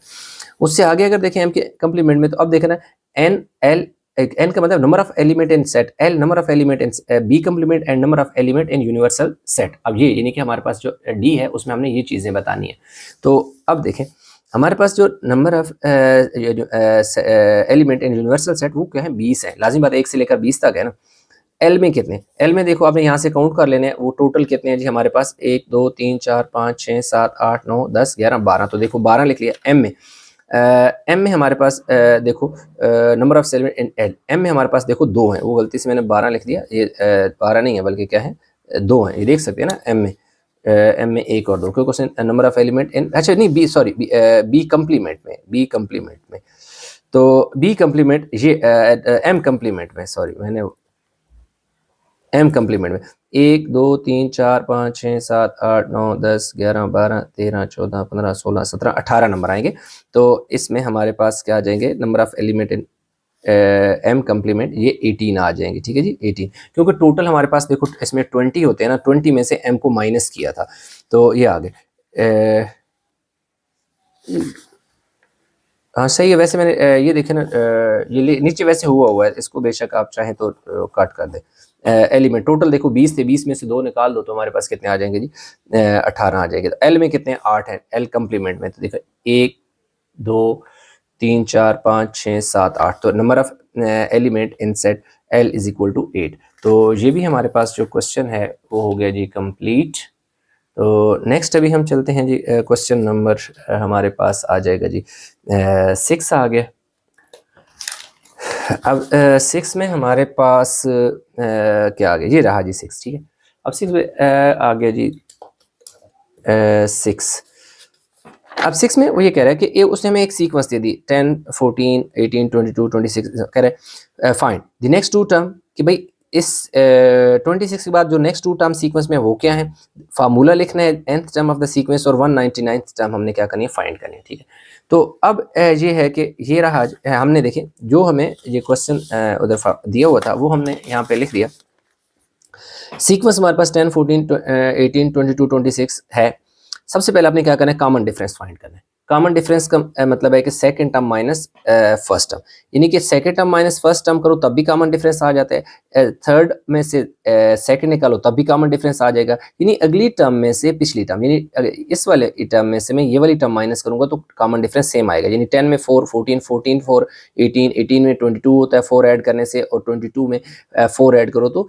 उससे आगे अगर देखें m के कॉम्प्लीमेंट में, तो अब देखना n का मतलब number of element in set, l number of element in b complement and number of element in universal set. अब ये यानी कि हमारे पास जो d है उसमें हमने ये चीजें बतानी है। तो अब देखें हमारे पास जो number of element in universal set वो क्या है, 20 है। लाजिम बात है 1 से लेकर 20 तक है ना। एल में कितने, एल में देखो आपने यहाँ से काउंट कर लेने हैं, वो टोटल कितने हैं जी हमारे पास, 1 2 3 4 5 6 7 8 9 10 11 12। तो देखो 12 लिख लिया। एम में हमारे पास देखो number of element in L, M में हमारे पास देखो 2 हैं, वो गलती से मैंने 12 लिख दिया, ये 12 नहीं है बल्कि क्या है 2 हैं, ये देख सकते हैं ना। एम में 1 और 2, क्योंकि नंबर ऑफ एलिमेंट इन, अच्छा नहीं बी, सॉरी बी कम्प्लीमेंट में, तो बी कम्प्लीमेंट ये एम कम्प्लीमेंट में, सॉरी मैंने एम कम्प्लीमेंट में 1 2 3 4 5 6 7 8 9 10 11 12 13 14 15 16 17 18 नंबर आएंगे। तो इसमें हमारे पास क्या आ जाएंगे, number of element in M complement ये 18 आ जाएंगे। ठीक है जी 18, क्योंकि टोटल हमारे पास देखो इसमें 20 होते हैं ना, 20 में से एम को माइनस किया था, तो ये आ गए। हाँ सही है। वैसे मैंने ये देखे ना, ये नीचे वैसे हुआ है, इसको बेशक आप चाहें तो कट कर दें। एलिमेंट टोटल देखो 20 थे, 20 में से 2 निकाल दो तो हमारे पास कितने आ जाएंगे जी, 18 आ जाएंगे। तो एल में कितने 8 हैं, एल कम्प्लीमेंट में, तो देखो 1 2 3 4 5 6 7 8, तो number of element in set L is equal to 8। तो ये भी हमारे पास जो क्वेश्चन है वो हो गया जी कंप्लीट। तो नेक्स्ट अभी हम चलते हैं जी, क्वेश्चन नंबर हमारे पास आ जाएगा जी 6 आ गया। अब 6 में हमारे पास क्या आ गया, ये रहा जी 6। ठीक है, अब 6 में आ गया जी 6। अब 6 में वो ये कह रहा है कि उसने हमें एक सीक्वेंस दे दी 10 14 18 22 26, कह रहा है find the next two term, कि भाई इस 26 के बाद जो नेक्स्ट 2 टर्म सीक्वेंस में वो क्या है, फार्मूला लिखना है nth term of the sequence, और 199th टर्म हमने क्या करनी है, फाइंड करनी है। ठीक है, तो अब ये है कि ये रहा, हमने देखे जो हमें ये क्वेश्चन उधर दिया हुआ था वो हमने यहाँ पे लिख दिया। सीक्वेंस हमारे पास 10 14 18 22 26 है। सबसे पहले आपने क्या करना है, कॉमन डिफरेंस फाइंड करना है। कॉमन डिफरेंस का मतलब है कि second term minus first term, यानी कि second term minus first term करो तब भी कॉमन डिफरेंस आ जाता है, थर्ड में से सेकंड निकालो तब भी कॉमन डिफरेंस आ जाएगा, यानी अगली टर्म में से पिछली टर्म, यानी इस वाले टर्म में से मैं ये वाली टर्म माइनस करूंगा तो कॉमन डिफरेंस सेम आएगा। यानी 10 में 4 14 14 4 18 18 में 22 होता है 4 ऐड करने से, और 22 में 4 ऐड करो तो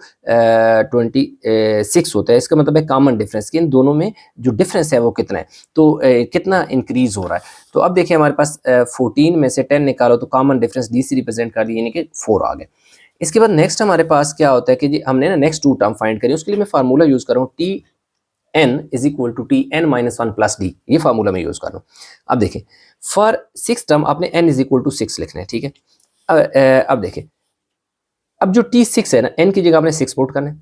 26 होता है। इसका मतलब है कॉमन डिफरेंस कि इन दोनों में जो डिफरेंस है वो कितना है, तो कितना इंक्रीज हो रहा है। तो अब देखिए हमारे पास 14 में से 10 निकालो तो कॉमन डिफरेंस डी से रिप्रेजेंट कर दिया, यानी कि 4 आ गए। इसके बाद नेक्स्ट हमारे पास क्या होता है कि जी हमने ना नेक्स्ट 2 टर्म फाइंड करी, उसके लिए मैं फार्मूला यूज कर रहा हूँ T N is equal to T N minus 1 plus D, ये फार्मूला मैं यूज कर रहा हूँ। अब देखिए फॉर 6 टर्म आपने एन इज इक्वल टू 6 लिखना है। ठीक है, अब देखिए अब जो T6 है ना, n की जगह आपने 6 पुट करना है,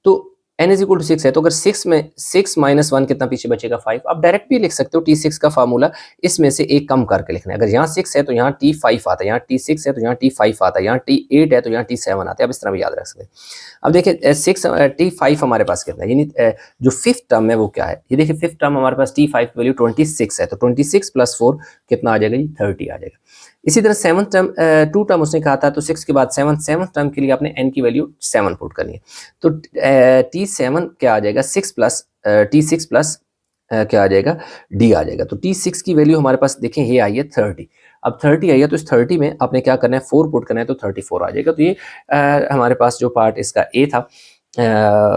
तो n इज इक्वल टू 6 है, तो अगर 6 में 6 माइनस 1 कितना पीछे बचेगा 5। आप डायरेक्ट भी लिख सकते हो T6 का फार्मूला, इसमें से एक कम करके लिखना है। अगर यहाँ 6 है तो यहाँ T5 आता है, यहाँ T6 है तो यहाँ T5 आता है, यहाँ T8 है तो यहाँ T7 आता है। अब इस तरह भी याद रख सकते हैं। अब देखिए 6 T5 हमारे पास कितना है, यानी जो फिफ्थ टर्म है वो क्या है, ये देखिए फिफ्थ टर्म हमारे पास T5 की वैल्यू 26 है, तो 26 प्लस 4 कितना आ जाएगा जी 30 आ जाएगा। इसी तरह 7th टर्म 2 टर्म उसने कहा था, तो 6 के बाद 7th टर्म के लिए आपने n की वैल्यू 7 पुट करनी है, तो T7 क्या आ जाएगा 6 प्लस T6 प्लस क्या आ जाएगा D आ जाएगा। तो T6 की वैल्यू हमारे पास देखें ये आई है 30। अब 30 आई है तो इस 30 में आपने क्या करना है 4 पुट करना है, तो 34 आ जाएगा। तो ये हमारे पास जो पार्ट इसका A था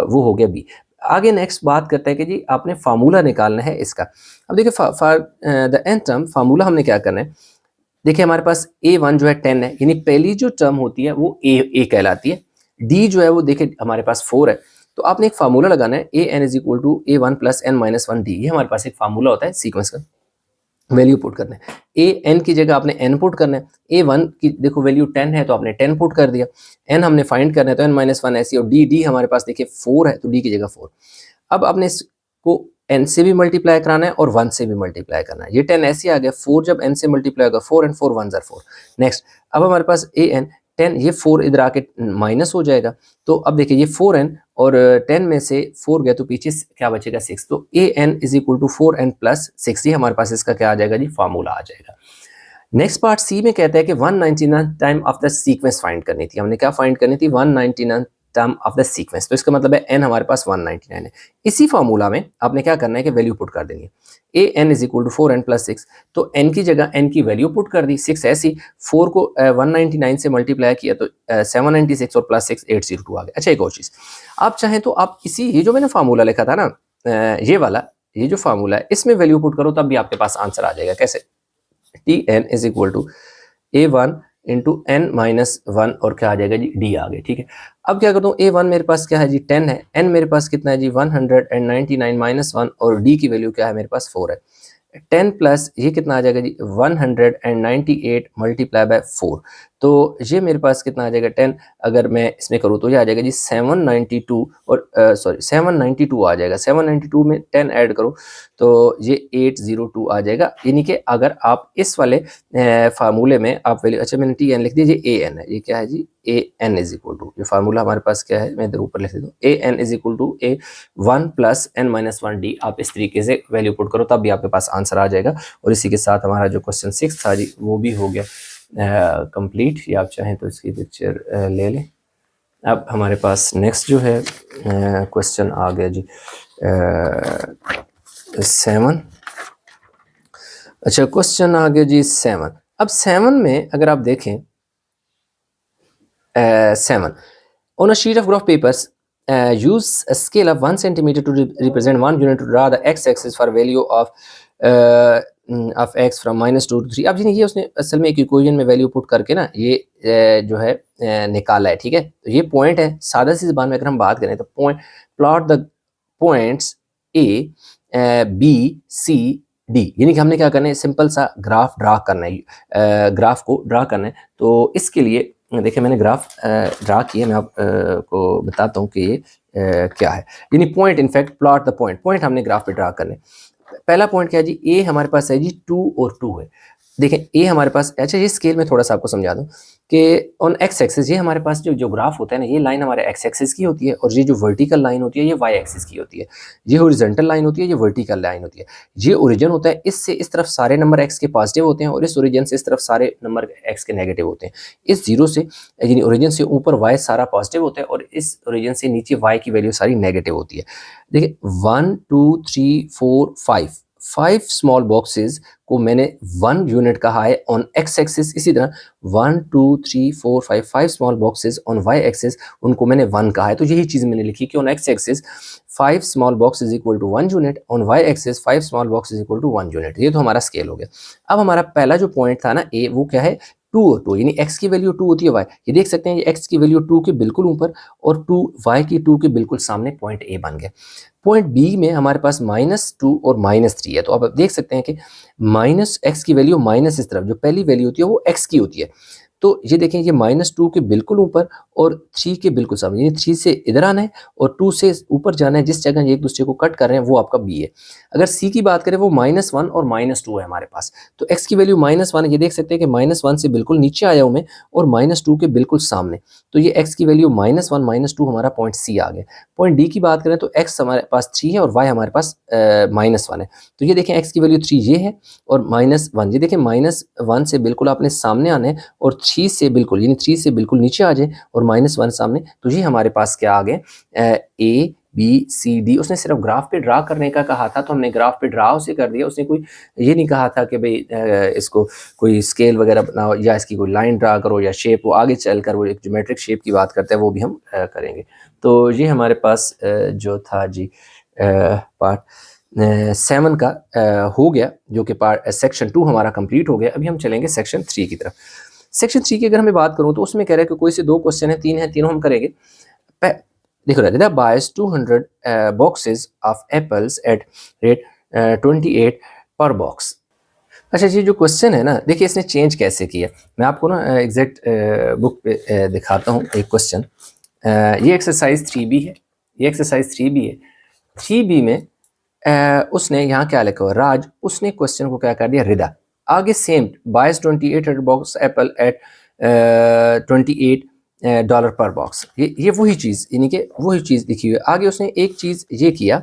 वो हो गया B। आगे नेक्स्ट बात करते हैं कि जी आपने फार्मूला निकालना है इसका। अब देखिए for the nth term formula हमने क्या करना है, देखिए हमारे पास A1 जो है 10 है, यानी पहली जो टर्म होती है वो A कहलाती है। D जो है वो देखिए हमारे पास 4 है, तो आपने एक फार्मूला लगाना है AN is equal to A1 plus N minus 1 D। ये हमारे पास एक फार्मूला होता है सीक्वेंस का। वैल्यू पुट करना है। ए एन की जगह आपने एन पुट करना है। ए वन की देखो वैल्यू 10 है तो आपने 10 पुट कर दिया। एन हमने फाइंड करना है तो n-1 ऐसी, और डी हमारे पास देखिए 4 है तो डी की जगह 4। अब आपने इसको n से भी मल्टीप्लाई कराना है और 1 से भी मल्टीप्लाई करना है। ये 10 ऐसे आ गया, 4 जब n से मल्टीप्लाई होगा 4 एंड 4 1 4। नेक्स्ट अब हमारे पास ए एन 10, ये 4 इधर आके माइनस हो जाएगा। तो अब देखिए ये 4n और 10 में से 4 गया तो पीछे क्या बचेगा 6। तो a n is equal to 4n plus 6, ये हमारे पास इसका क्या आ जाएगा जी, फार्मूला आ जाएगा। नेक्स्ट पार्ट सी में कहता है कि 199 time of the sequence find करनी थी। हमने क्या फाइंड करनी थी, 199 टाइम ऑफ द सीक्वेंस। तो इसका मतलब है n हमारे पास 199 है। इसी फार्मूला में आपने क्या करना है कि वैल्यू पुट कर देनी है। A n is equal to 4n plus 6। तो n की जगह n की वैल्यू पुट कर दी 6 ऐसी, 4 को 199 से मल्टीप्लाई किया तो 796 और प्लस 6 802 आ गया। अच्छा एक और चीज़, आप चाहें तो आप इसी ये जो मैंने फार्मूला लिखा था ना, ये वाला, ये जो फार्मूला है इसमें वैल्यू पुट करो तब भी आपके पास आंसर आ जाएगा। कैसे, T N is equal to A one into N minus one और क्या आ जाएगा जी, डी आ गए। ठीक है, अब क्या करता हूँ, ए वन मेरे पास क्या है जी 10 है, एन मेरे पास कितना है जी 199 माइनस 1 और डी की वैल्यू क्या है मेरे पास 4 है। 10 प्लस ये कितना आ जाएगा जी 198 मल्टीप्लाई बाय 4। तो ये मेरे पास कितना आ जाएगा 10, अगर मैं इसमें करूँ तो ये आ जाएगा जी 792 और सॉरी 792 आ जाएगा। 792 में 10 ऐड करो तो ये 802 आ जाएगा। यानी कि अगर आप इस वाले फार्मूले में आप वैल्यू, अच्छा मैंने टी एन लिख दिया, ये ए एन है, ये क्या है जी ए एन इज इक्वल टू, ये फार्मूला हमारे पास क्या है मैं इधर ऊपर लिख देता हूँ, a n is equal to a 1 plus n minus 1 d. आप इस तरीके से वैल्यू पुट करो तब भी आपके पास आंसर आ जाएगा। और इसी के साथ हमारा जो क्वेश्चन 6 था जी वो भी हो गया कंप्लीट। या आप चाहें तो इसकी पिक्चर ले लें। अब हमारे पास नेक्स्ट जो है क्वेश्चन आ गया जी 7। अच्छा क्वेश्चन आ गया जी 7। अब 7 में अगर आप देखें 7 on a sheet of graph papers use a scale of 1 centimeter to represent 1 unit to draw the x-axis for value of x from -2 to 3। अब जी ये उसने असल में एक इक्वेशन में वैल्यू पुट करके ना ये जो है निकाला है। ठीक है, तो ये पॉइंट है, सादा सी ज़बान में अगर हम बात करें तो point, plot the points A B C D, यानी कि हमने क्या करना है, सिंपल सा ग्राफ ड्रा करना है, ग्राफ को ड्रा करना है। तो इसके लिए देखिए मैंने ग्राफ ड्रा किया, मैं आपको बताता हूँ कि ये क्या है। यानी point, in fact plot the point, point हमने ग्राफ पे ड्रा करने। पहला पॉइंट क्या है जी, ए हमारे पास है जी 2 और 2 है। देखें ए हमारे पास, अच्छा ये स्केल में थोड़ा सा आपको समझा दूं कि ऑन एक्स एक्सिस, ये हमारे पास जो ग्राफ होता है ना, ये लाइन हमारे एक्स एक्सिस की होती है और ये जो वर्टिकल लाइन होती है ये वाई एक्सिस की होती है। ये हॉरिजॉन्टल लाइन होती है, ये वर्टिकल लाइन होती है। ये ओरिजिन होता है, इससे इस तरफ सारे नंबर एक्स के पॉजिटिव होते हैं और इस ओरिजिन से इस तरफ सारे नंबर एक्स के नेगेटिव होते हैं। इस जीरो से यानी ओरिजिन से ऊपर वाई सारा पॉजिटिव होता है और इस ओरिजिन से नीचे वाई की वैल्यू सारी नेगेटिव होती है। देखिए 1 2 3 4 5 स्मॉल बॉक्सेस को मैंने 1 यूनिट कहा है ऑन एक्स एक्सिस। इसी तरह 1 2 3 4 5 small boxes on Y axis, उनको मैंने 1 कहा है। तो यही चीज़ मैंने लिखी कि on X axis 5 small box is equal to 1 unit, on Y axis 5 small box is equal to 1 unit. ये तो हमारा स्केल हो गया। अब हमारा पहला जो पॉइंट था ना ए, वो क्या है 2 और 2, यानी x की वैल्यू 2 होती है y। ये देख सकते हैं ये x की वैल्यू 2 के बिल्कुल ऊपर और 2 y की 2 के बिल्कुल सामने पॉइंट A बन गया। पॉइंट B में हमारे पास -2 और -3 है। तो अब आप देख सकते हैं कि माइनस x की वैल्यू माइनस इस तरफ, जो पहली वैल्यू होती है वो x की होती है। तो ये देखें ये -2 के बिल्कुल ऊपर और 3 के बिल्कुल सामने, यानी 3 से इधर आना है और 2 से ऊपर जाना है। जिस जगह ये एक दूसरे को कट कर रहे हैं वो आपका B है। अगर C की बात करें वो -1 और -2 है हमारे पास। तो x की वैल्यू -1 है, ये देख सकते हैं कि -1 से बिल्कुल नीचे आया हूँ मैं और -2 के बिल्कुल सामने। तो ये x की वैल्यू -1 -2 हमारा पॉइंट C आ गया। पॉइंट D की बात करें तो x हमारे पास 3 है और y हमारे पास -1 है। तो ये देखें x की वैल्यू 3 ये है और -1, ये देखें -1 से बिल्कुल आपने सामने आना है और 3 से बिल्कुल, यानी 3 से बिल्कुल नीचे आ जाए और -1 सामने। तो ये हमारे पास क्या आ गए A B C D। उसने सिर्फ ग्राफ पे ड्रा करने का कहा था तो हमने ग्राफ पे ड्रा उसे कर दिया। उसने कोई ये नहीं कहा था कि भाई इसको कोई स्केल वगैरह बनाओ या इसकी कोई लाइन ड्रा करो या शेप। वो आगे चलकर वो एक ज्योमेट्रिक शेप की बात करते हैं, वो भी हम करेंगे। तो ये हमारे पास जो था जी पार्ट 7 का हो गया, जो कि पार्ट सेक्शन 2 हमारा कंप्लीट हो गया। अभी हम चलेंगे सेक्शन 3 की तरफ। सेक्शन 3 की अगर मैं बात करूँ तो उसमें कह रहा है कि कोई से 2 क्वेश्चन है, 3 है, तीनों हम करेंगे। देखो Rida buys 200 boxes of apples at rate 28 पर बॉक्स। अच्छा जी, जो क्वेश्चन है ना, देखिए इसने चेंज कैसे किया, मैं आपको ना एग्जैक्ट बुक पे दिखाता हूँ एक क्वेश्चन। ये एक्सरसाइज 3B है, ये एक्सरसाइज 3B है। 3B में उसने यहाँ क्या लिखा हुआ, राज, उसने क्वेश्चन को क्या कर दिया, रिदा। आगे सेम बाइस 2800 बॉक्स एप्पल एट $28 पर बॉक्स, ये वही चीज़, यानी कि वही चीज़ लिखी हुई है। आगे उसने एक चीज़ ये किया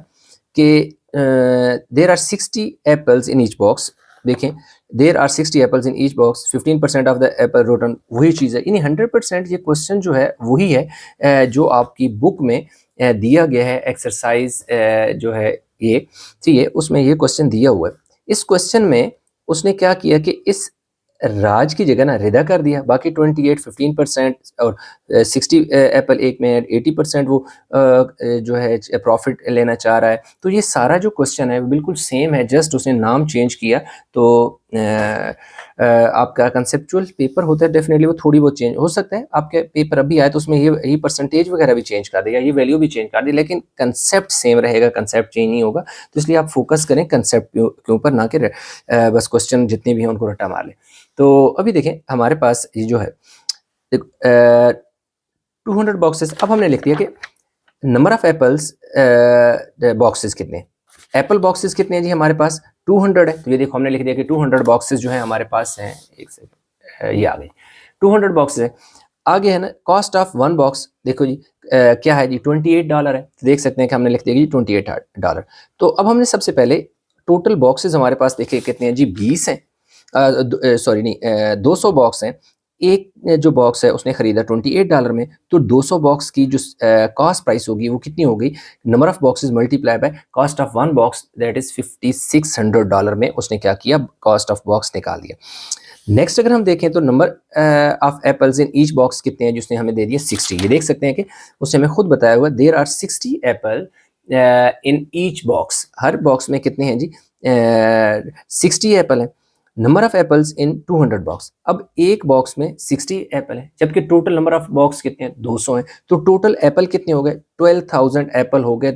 कि there are 60 apples in each box. देखें, there are 60 apples in each box, 15% of the apple rotten, वही चीज़ है, यानी 100% ये क्वेश्चन जो है वही है जो आपकी बुक में दिया गया है। एक्सरसाइज जो है ये, ठीक है, उसमें ये क्वेश्चन दिया हुआ है। इस क्वेश्चन में उसने क्या किया कि इस राज की जगह ना रिदा कर दिया, बाकी 28 15% और 60 एप्पल एक में 80% वो जो है प्रॉफिट लेना चाह रहा है। तो ये सारा जो क्वेश्चन है वो बिल्कुल सेम है, जस्ट उसने नाम चेंज किया। तो आपका कंसेप्चुअल पेपर होता है, डेफिनेटली वो थोड़ी बहुत चेंज हो सकता है। आपके पेपर अभी आए तो उसमें ये परसेंटेज वगैरह भी चेंज कर देगा, ये वैल्यू भी चेंज कर दी, लेकिन कंसेप्ट सेम रहेगा, कंसेप्ट चेंज नहीं होगा। तो इसलिए आप फोकस करें कंसेप्ट के ऊपर, ना कि बस क्वेश्चन जितने भी हैं उनको रट्टा मार लें। तो अभी देखें हमारे पास ये जो है 200 बॉक्सेस। अब हमने लिख दिया कि नंबर ऑफ एप्पल्स बॉक्सेस कितने, एप्पल बॉक्सेस कितने हैं जी हमारे पास 200 है। तो ये देखो हमने लिख दिया कि 200 बॉक्सेस जो है हमारे पास हैं। एक सेकंड, ये आ गई 200 बॉक्सेस है। आगे है ना कॉस्ट ऑफ वन बॉक्स, देखो जी क्या है जी $28 है। तो देख सकते हैं कि हमने लिख दिया कि $28। तो अब हमने सबसे पहले टोटल बॉक्सेस हमारे पास देखे कितने हैं जी, 20 हैं, सॉरी नहीं 200 बॉक्स हैं। एक जो बॉक्स है उसने खरीदा $28 में, तो 200 बॉक्स की जो कॉस्ट प्राइस होगी वो कितनी होगी, number of boxes multiply by cost of one box, that is $5600 में उसने क्या किया, कॉस्ट ऑफ बॉक्स निकाल दिया। नेक्स्ट अगर हम देखें तो number of apples in each box कितने हैं, जिसने हमें दे दिया 60। ये देख सकते हैं कि उसने हमें खुद बताया हुआ there are 60 apple in each box, हर बॉक्स में कितने हैं जी 60 एप्पल हैं। Number of apples in 200 box, अब एक बॉक्स में 60 एप्पल है, जबकि टोटल नंबर ऑफ बॉक्स कितने हैं 200 हैं। तो टोटल एप्पल कितने हो गए, 12,000 एप्पल हो गए।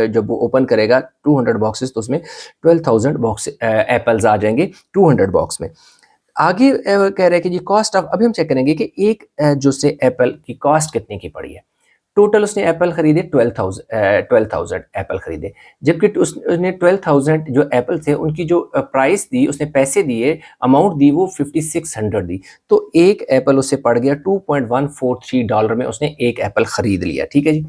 जब वो ओपन करेगा 200 बॉक्सेस तो उसमें 12,000 बॉक्स एप्पल्स आ जाएंगे 200 बॉक्स में। आगे कह रहे हैं कि जी कॉस्ट ऑफ, अभी हम चेक करेंगे कि एक जो से एप्पल की कॉस्ट कितने की पड़ी है। टोटल उसने एप्पल खरीदे 12,000 एप्पल खरीदे, जबकि उसने 12,000 जो एप्पल थे उनकी जो प्राइस दी, उसने पैसे दिए, अमाउंट दी वो 5600 दी। तो एक एप्पल उसे पड़ गया $2.143 में, उसने एक एप्पल खरीद लिया। ठीक है जी।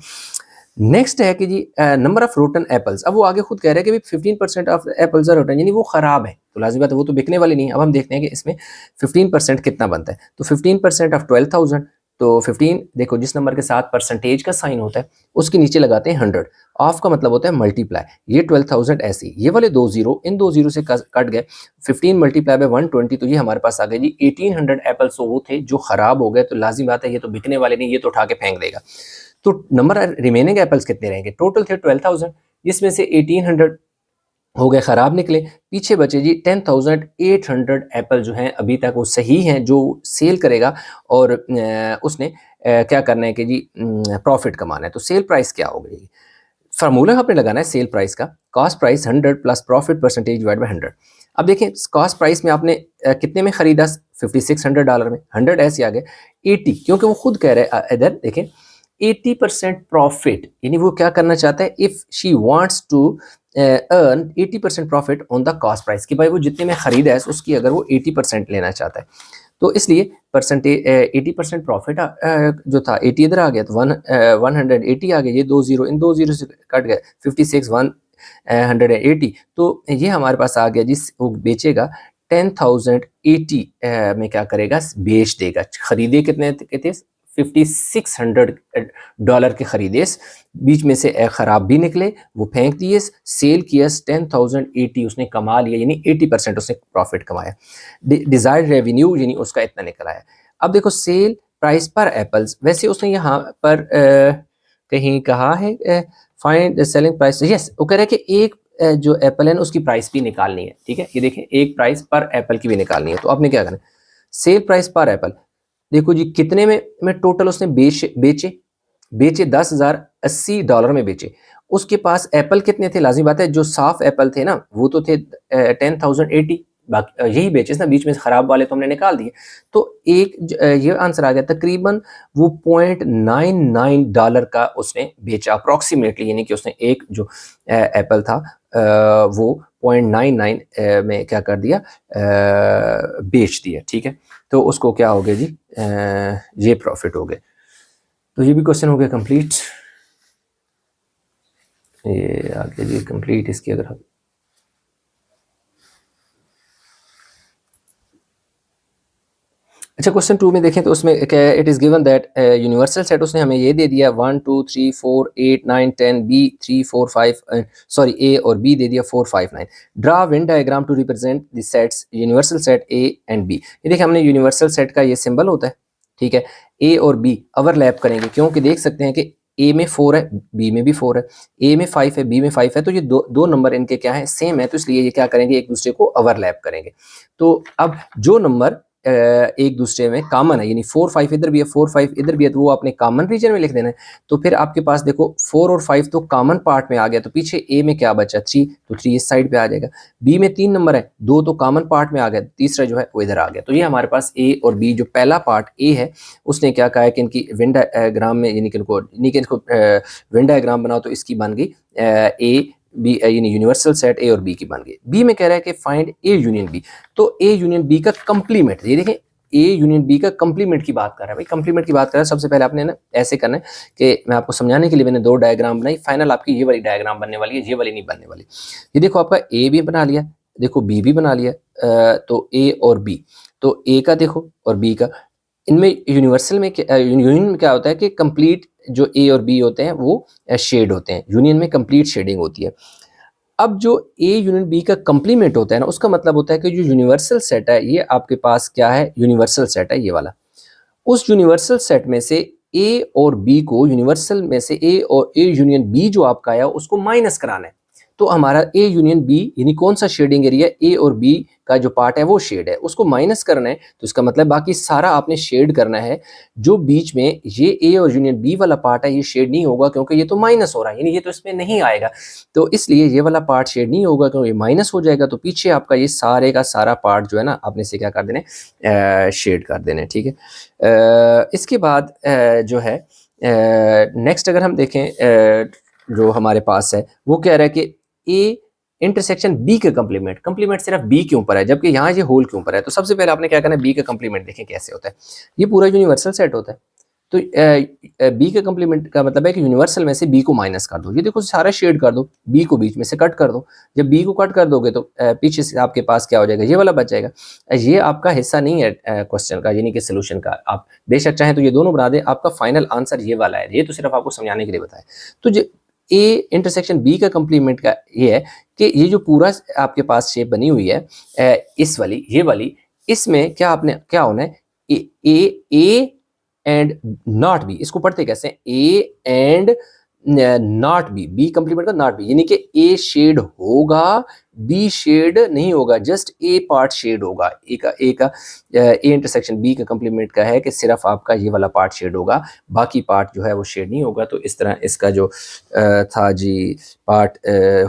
नेक्स्ट है कि जी नंबर ऑफ रोटन एप्पल्स, अब वो आगे खुद कह रहे हैं कि 15% ऑफ एप्पल्स आर रोटन, यानी वो खराब है, तो लाजिम बात है वो तो बिकने वाली नहीं है। अब हम देखते हैं कि इसमें 15% कितना बनता है। तो 15% ऑफ 12,000, तो 15 देखो जिस नंबर के साथ परसेंटेज का साइन होता है उसके नीचे लगाते हैं 100, ऑफ का मतलब होता है मल्टीप्लाई। ये 12,000 ऐसे, ये वाले दो जीरो इन दो जीरो से कट गए, 15 मल्टीप्लाई बाय 120, तो ये हमारे पास आ गए जी 1800 एप्पल्स वो थे जो खराब हो गए। तो लाजिम बात है ये तो बिकने वाले नहीं, ये तो उठा के फेंक देगा। तो नंबर रिमेनिंग एप्पल्स कितने रहेंगे, टोटल थे 12,000, जिसमें से 1800 हो गए ख़राब निकले, पीछे बचे जी 10,800 एप्पल जो हैं अभी तक वो सही हैं, जो सेल करेगा। और उसने क्या करना है कि जी प्रॉफिट कमाना है। तो सेल प्राइस क्या होगी, फार्मूला आपने लगाना है सेल प्राइस का, cost price 100 plus profit percentage divide by 100। अब देखें कॉस्ट प्राइस में आपने कितने में ख़रीदा, $5600 में, 100 ऐसे आ गए 80, क्योंकि वो खुद कह रहे हैं इधर देखें 80% प्रॉफिट, यानी वो क्या करना चाहता है, if she wants to earn 80% profit on the cost price, कि भाई वो जितने में खरीदा है उसकी अगर वो 80% लेना चाहता है, तो इसलिए परसेंटेज 80% प्रॉफिट जो था 80 इधर आ गया, तो 180 आ गया, ये दो जीरो इन दो जीरो से कट गए, 56 180, तो ये हमारे पास आ गया जिस वो बेचेगा 10,080 में क्या करेगा, बेच देगा। खरीदे कितने थे, $5600 के खरीदे, बीच में से ख़राब भी निकले, वो फेंक दिए, सेल किया 10,080 उसने कमा लिया, यानी 80% उसने प्रॉफिट कमाया। डिज़ायर्ड रेवेन्यू यानी उसका इतना निकल आया। अब देखो सेल प्राइस पर एप्पल्स, वैसे उसने यहाँ पर कहीं कहा है फाइंड सेलिंग प्राइस, यस वो कह रहा है कि एक जो एप्पल है ना उसकी प्राइस भी निकालनी है। ठीक है, ये देखें एक प्राइस पर एप्पल की भी निकालनी है। तो आपने क्या करना है, सेल प्राइस पर एप्पल, देखो जी कितने में टोटल उसने बेचे $10,080 में बेचे। उसके पास एप्पल कितने थे, लाजिम बात है जो साफ एप्पल थे ना वो तो थे 10,080, बाकी यही बेचेस ना, बीच में ख़राब वाले तो हमने निकाल दिए। तो ये आंसर आ गया तकरीबन वो $0.99 का उसने बेचा अप्रॉक्सीमेटली, यानी कि उसने एक जो एप्पल था वो 0.99 में क्या कर दिया, बेच दिया। ठीक है, तो उसको क्या हो गया जी, ये प्रॉफिट हो गए। तो ये भी क्वेश्चन हो गया कंप्लीट। ये आगे जी कंप्लीट इसकी अगर हम अच्छा क्वेश्चन 2 में देखें तो उसमें it is given that universal set उसने हमें ये दे दिया 1 2 3 4 8 9 10 बी 3 4 5 सॉरी ए और बी दे दिया 4 5 9। Draw Venn diagram to represent the sets universal set A and B. ये देखिए हमने यूनिवर्सल सेट का ये सिंबल होता है, ठीक है, ए और बी ओवरलैप करेंगे क्योंकि देख सकते हैं कि ए में 4 है, बी में भी 4 है, ए में 5 है, बी में 5 है, तो ये दो नंबर इनके क्या है, सेम है, तो इसलिए ये क्या करेंगे, एक दूसरे को ओवरलैप करेंगे। तो अब जो नंबर एक दूसरे में कॉमन है, यानी 4 5 इधर भी है, 4 5 इधर भी है, तो वो आपने कॉमन रीजन में लिख देना है। तो फिर आपके पास देखो 4 और 5 तो कॉमन पार्ट में आ गया, तो पीछे ए में क्या बचा 3, तो 3 इस साइड पे आ जाएगा। बी में 3 नंबर है, 2 तो कॉमन पार्ट में आ गया, तीसरा जो है वो इधर आ गया। तो ये हमारे पास ए और बी, जो पहला पार्ट ए है उसने क्या कहा है कि इनकी वेन डायग्राम में, यानी कि इनको वेन डायग्राम बनाओ, तो इसकी बन गई ए बी, यानी यूनिवर्सल सेट ए और बी की बन गई। बी में कह रहा है कि फाइंड ए यूनियन बी, तो ए यूनियन बी का कंप्लीमेंट, ये देखें ए यूनियन बी का कंप्लीमेंट की बात कर रहा है भाई, कंप्लीमेंट की बात कर रहा है। सबसे पहले आपने ना ऐसे करना है कि मैं आपको समझाने के लिए मैंने 2 डायग्राम बनाई, फाइनल आपकी ये वाली डायग्राम बनने वाली है, ये वाली नहीं बनने वाली। ये देखो आपका ए भी बना लिया, देखो बी भी बना लिया, तो ए और बी, तो ए का देखो और बी का, इनमें यूनिवर्सल में यूनियन में क्या होता है कि कंप्लीट जो ए और बी होते हैं वो शेड होते हैं, यूनियन में कंप्लीट शेडिंग होती है। अब जो ए यूनियन बी का कंप्लीमेंट होता है ना, उसका मतलब होता है कि जो यूनिवर्सल सेट है ये आपके पास क्या है, यूनिवर्सल सेट है ये वाला। उस यूनिवर्सल सेट में से ए और बी को, यूनिवर्सल में से ए और ए यूनियन बी जो आपका आया उसको माइनस कराना है। तो हमारा ए यूनियन बी यानी कौन सा शेडिंग एरिया, ए और बी का जो पार्ट है वो शेड है, उसको माइनस करना है। तो इसका मतलब बाकी सारा आपने शेड करना है। जो बीच में ये ए और यूनियन बी वाला पार्ट है ये शेड नहीं होगा क्योंकि ये तो माइनस हो रहा है, यानी ये तो इसमें नहीं आएगा, तो इसलिए ये वाला पार्ट शेड नहीं होगा क्योंकि माइनस हो जाएगा। तो पीछे आपका ये सारे का सारा पार्ट जो है ना, आपने इसे क्या कर देने, शेड कर देने। ठीक है, इसके बाद जो है नेक्स्ट अगर हम देखें, जो हमारे पास है वो कह रहा है कि ए इंटरसेक्शन बी के कंप्लीमेंट, कंप्लीमेंट सिर्फ बी के ऊपर है जबकि यहाँ ये होल के ऊपर है। तो सबसे पहले आपने क्या करना है, बी का कंप्लीमेंट देखें कैसे होता है। ये पूरा यूनिवर्सल सेट होता है, तो बी के कंप्लीमेंट का मतलब है कि यूनिवर्सल में से बी को माइनस कर दो। ये देखो सारा शेड कर दो, बी को बीच में से कट कर दो। जब बी को कट कर दोगे तो पीछे से आपके पास क्या हो जाएगा, ये वाला बच जाएगा। ये आपका हिस्सा नहीं है क्वेश्चन का, यानी कि सोल्यूशन का। आप बेशक चाहें तो ये दोनों बना दें, आपका फाइनल आंसर ये वाला है। ये तो सिर्फ आपको समझाने के लिए बताया। तो ए इंटरसेक्शन बी का कंप्लीमेंट का ये है कि ये जो पूरा आपके पास शेप बनी हुई है इस वाली, ये वाली, इसमें क्या आपने क्या होना है, ए एंड नॉट बी। इसको पढ़ते कैसे, A and not B, B complement का नॉट बी, यानी कि ए शेड होगा बी शेड नहीं होगा, जस्ट ए पार्ट शेड होगा। ए इंटरसेक्शन बी का कंप्लीमेंट का है कि सिर्फ आपका ये वाला पार्ट शेड होगा, बाकी पार्ट जो है वो शेड नहीं होगा। तो इस तरह इसका जो था जी पार्ट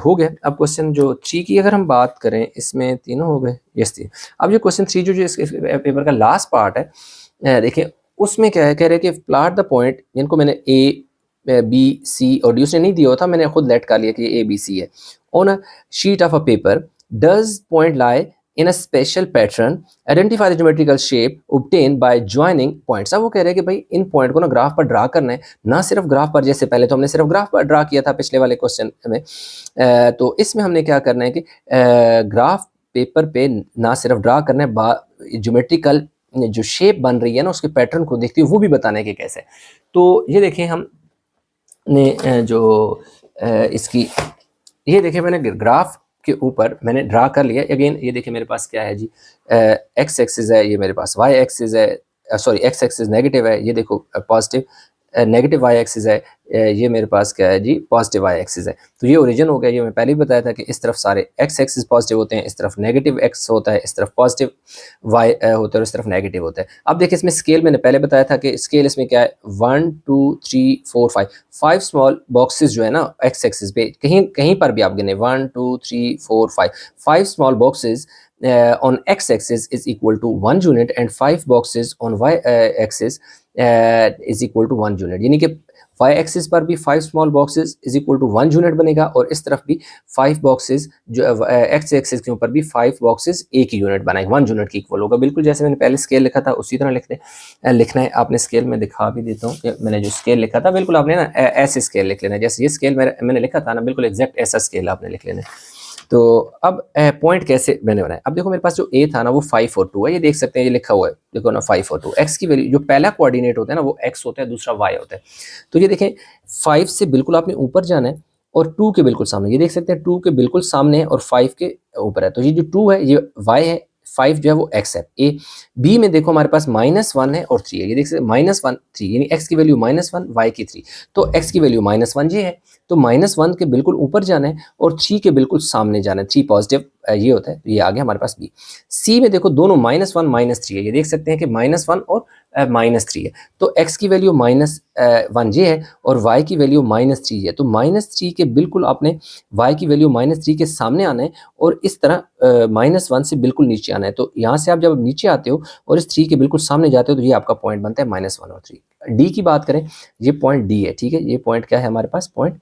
हो गया। अब क्वेश्चन जो 3 की अगर हम बात करें, इसमें तीनों हो गए, यस थी। अब ये क्वेश्चन 3 जो इस पेपर का लास्ट पार्ट है, देखिए उसमें क्या है, कह रहे हैं कि प्लॉट द पॉइंट, जिनको मैंने ए बी सी और डी उसने नहीं दिया था, मैंने खुद लेट कर लिया कि ये ए बी सी है। On a sheet of a paper does point lie in a special pattern, identify the geometrical shape obtain bye joining points. अब वो कह रहे हैं कि भाई इन पॉइंट को ना ग्राफ पर ड्रा करना है, ना सिर्फ ग्राफ पर, जैसे पहले तो हमने सिर्फ ग्राफ पर ड्रा किया था पिछले वाले क्वेश्चन में, तो इसमें हमने क्या करना है कि ग्राफ पेपर पे ना सिर्फ ड्रा करना है, ज्योमेट्रिकल जो शेप बन रही है ना उसके पैटर्न को देखते हुए वो भी बताना है कि कैसे। तो ये देखें हमने जो इसकी, ये देखें मैंने ग्राफ के ऊपर मैंने ड्रा कर लिया। अगेन ये देखिए मेरे पास क्या है जी, एक्स एक्सिस है, ये मेरे पास वाई एक्सिस है, सॉरी एक्स एक्सिस नेगेटिव है, ये देखो पॉजिटिव, नेगेटिव वाई एक्सिस है, ये मेरे पास क्या है जी, पॉजिटिव वाई एक्सिस है। तो ये ओरिजिन हो गया। ये मैं पहले ही बताया था कि इस तरफ सारे एक्स एक्सिस पॉजिटिव होते हैं, इस तरफ नेगेटिव एक्स होता है, इस तरफ पॉजिटिव वाई होता है और इस तरफ नेगेटिव होता है। अब देखिए इसमें स्केल मैंने पहले बताया था कि स्केल इसमें क्या है, 1 2 3 4 5 स्मॉल बॉक्सेस जो है ना एक्स एक्सिस पे, कहीं कहीं पर भी आप गिने 1 2 3 4 5 small boxes on x axis is equal to 1 unit and 5 boxes on y axis is equal to 1 unit, यानी कि y एक्सिस पर भी 5 small boxes is equal to 1 unit बनेगा और इस तरफ भी 5 बॉक्सेस जो x एक्सिस के ऊपर भी 5 बॉक्सेस एक ही यूनिट बनाएंगे, 1 यूनिट की इक्वल होगा। बिल्कुल जैसे मैंने पहले स्केल लिखा था उसी तरह लिखना है। आपने स्केल में दिखा भी देता हूँ कि मैंने जो स्केल लिखा था बिल्कुल आपने ना ऐसे स्केल लिख लेना है, जैसे ये स्केल मैंने लिखा था ना बिल्कुल एग्जैक्ट ऐसा स्केल आपने लिख लेना है। तो अब पॉइंट कैसे मैंने बनाया, अब देखो मेरे पास जो ए था ना वो 5 और 2 है, ये देख सकते हैं ये लिखा हुआ है, देखो ना 5 और 2, एक्स की वैल्यू जो पहला कोऑर्डिनेट होता है ना वो एक्स होता है, दूसरा वाई होता है। तो ये देखें 5 से बिल्कुल आपने ऊपर जाना है और 2 के बिल्कुल सामने, ये देख सकते हैं 2 के बिल्कुल सामने है और 5 के ऊपर है, तो ये जो 2 है ये वाई है, 5 जो है वो x है। ए बी में देखो हमारे पास -1 है और 3 है, ये देख सकते -1 3 यानी x की वैल्यू -1 y की 3, तो x की वैल्यू -1 ये है, तो -1 के बिल्कुल ऊपर जाना है और 3 के बिल्कुल सामने जाना है, 3 पॉजिटिव ये होता है, तो ये आ गया हमारे पास बी। सी में देखो दोनों -1 -3 है, ये देख सकते हैं कि -1 और -3 है, तो x की वैल्यू -1 ये है और y की वैल्यू -3 है, तो -3 के बिल्कुल आपने y की वैल्यू -3 के सामने आना है और इस तरह -1 से बिल्कुल नीचे आना है। तो यहाँ से आप जब नीचे आते हो और इस 3 के बिल्कुल सामने जाते हो तो ये आपका पॉइंट बनता है -1 और 3। डी की बात करें, ये पॉइंट डी है, ठीक है, ये पॉइंट क्या है हमारे पास, पॉइंट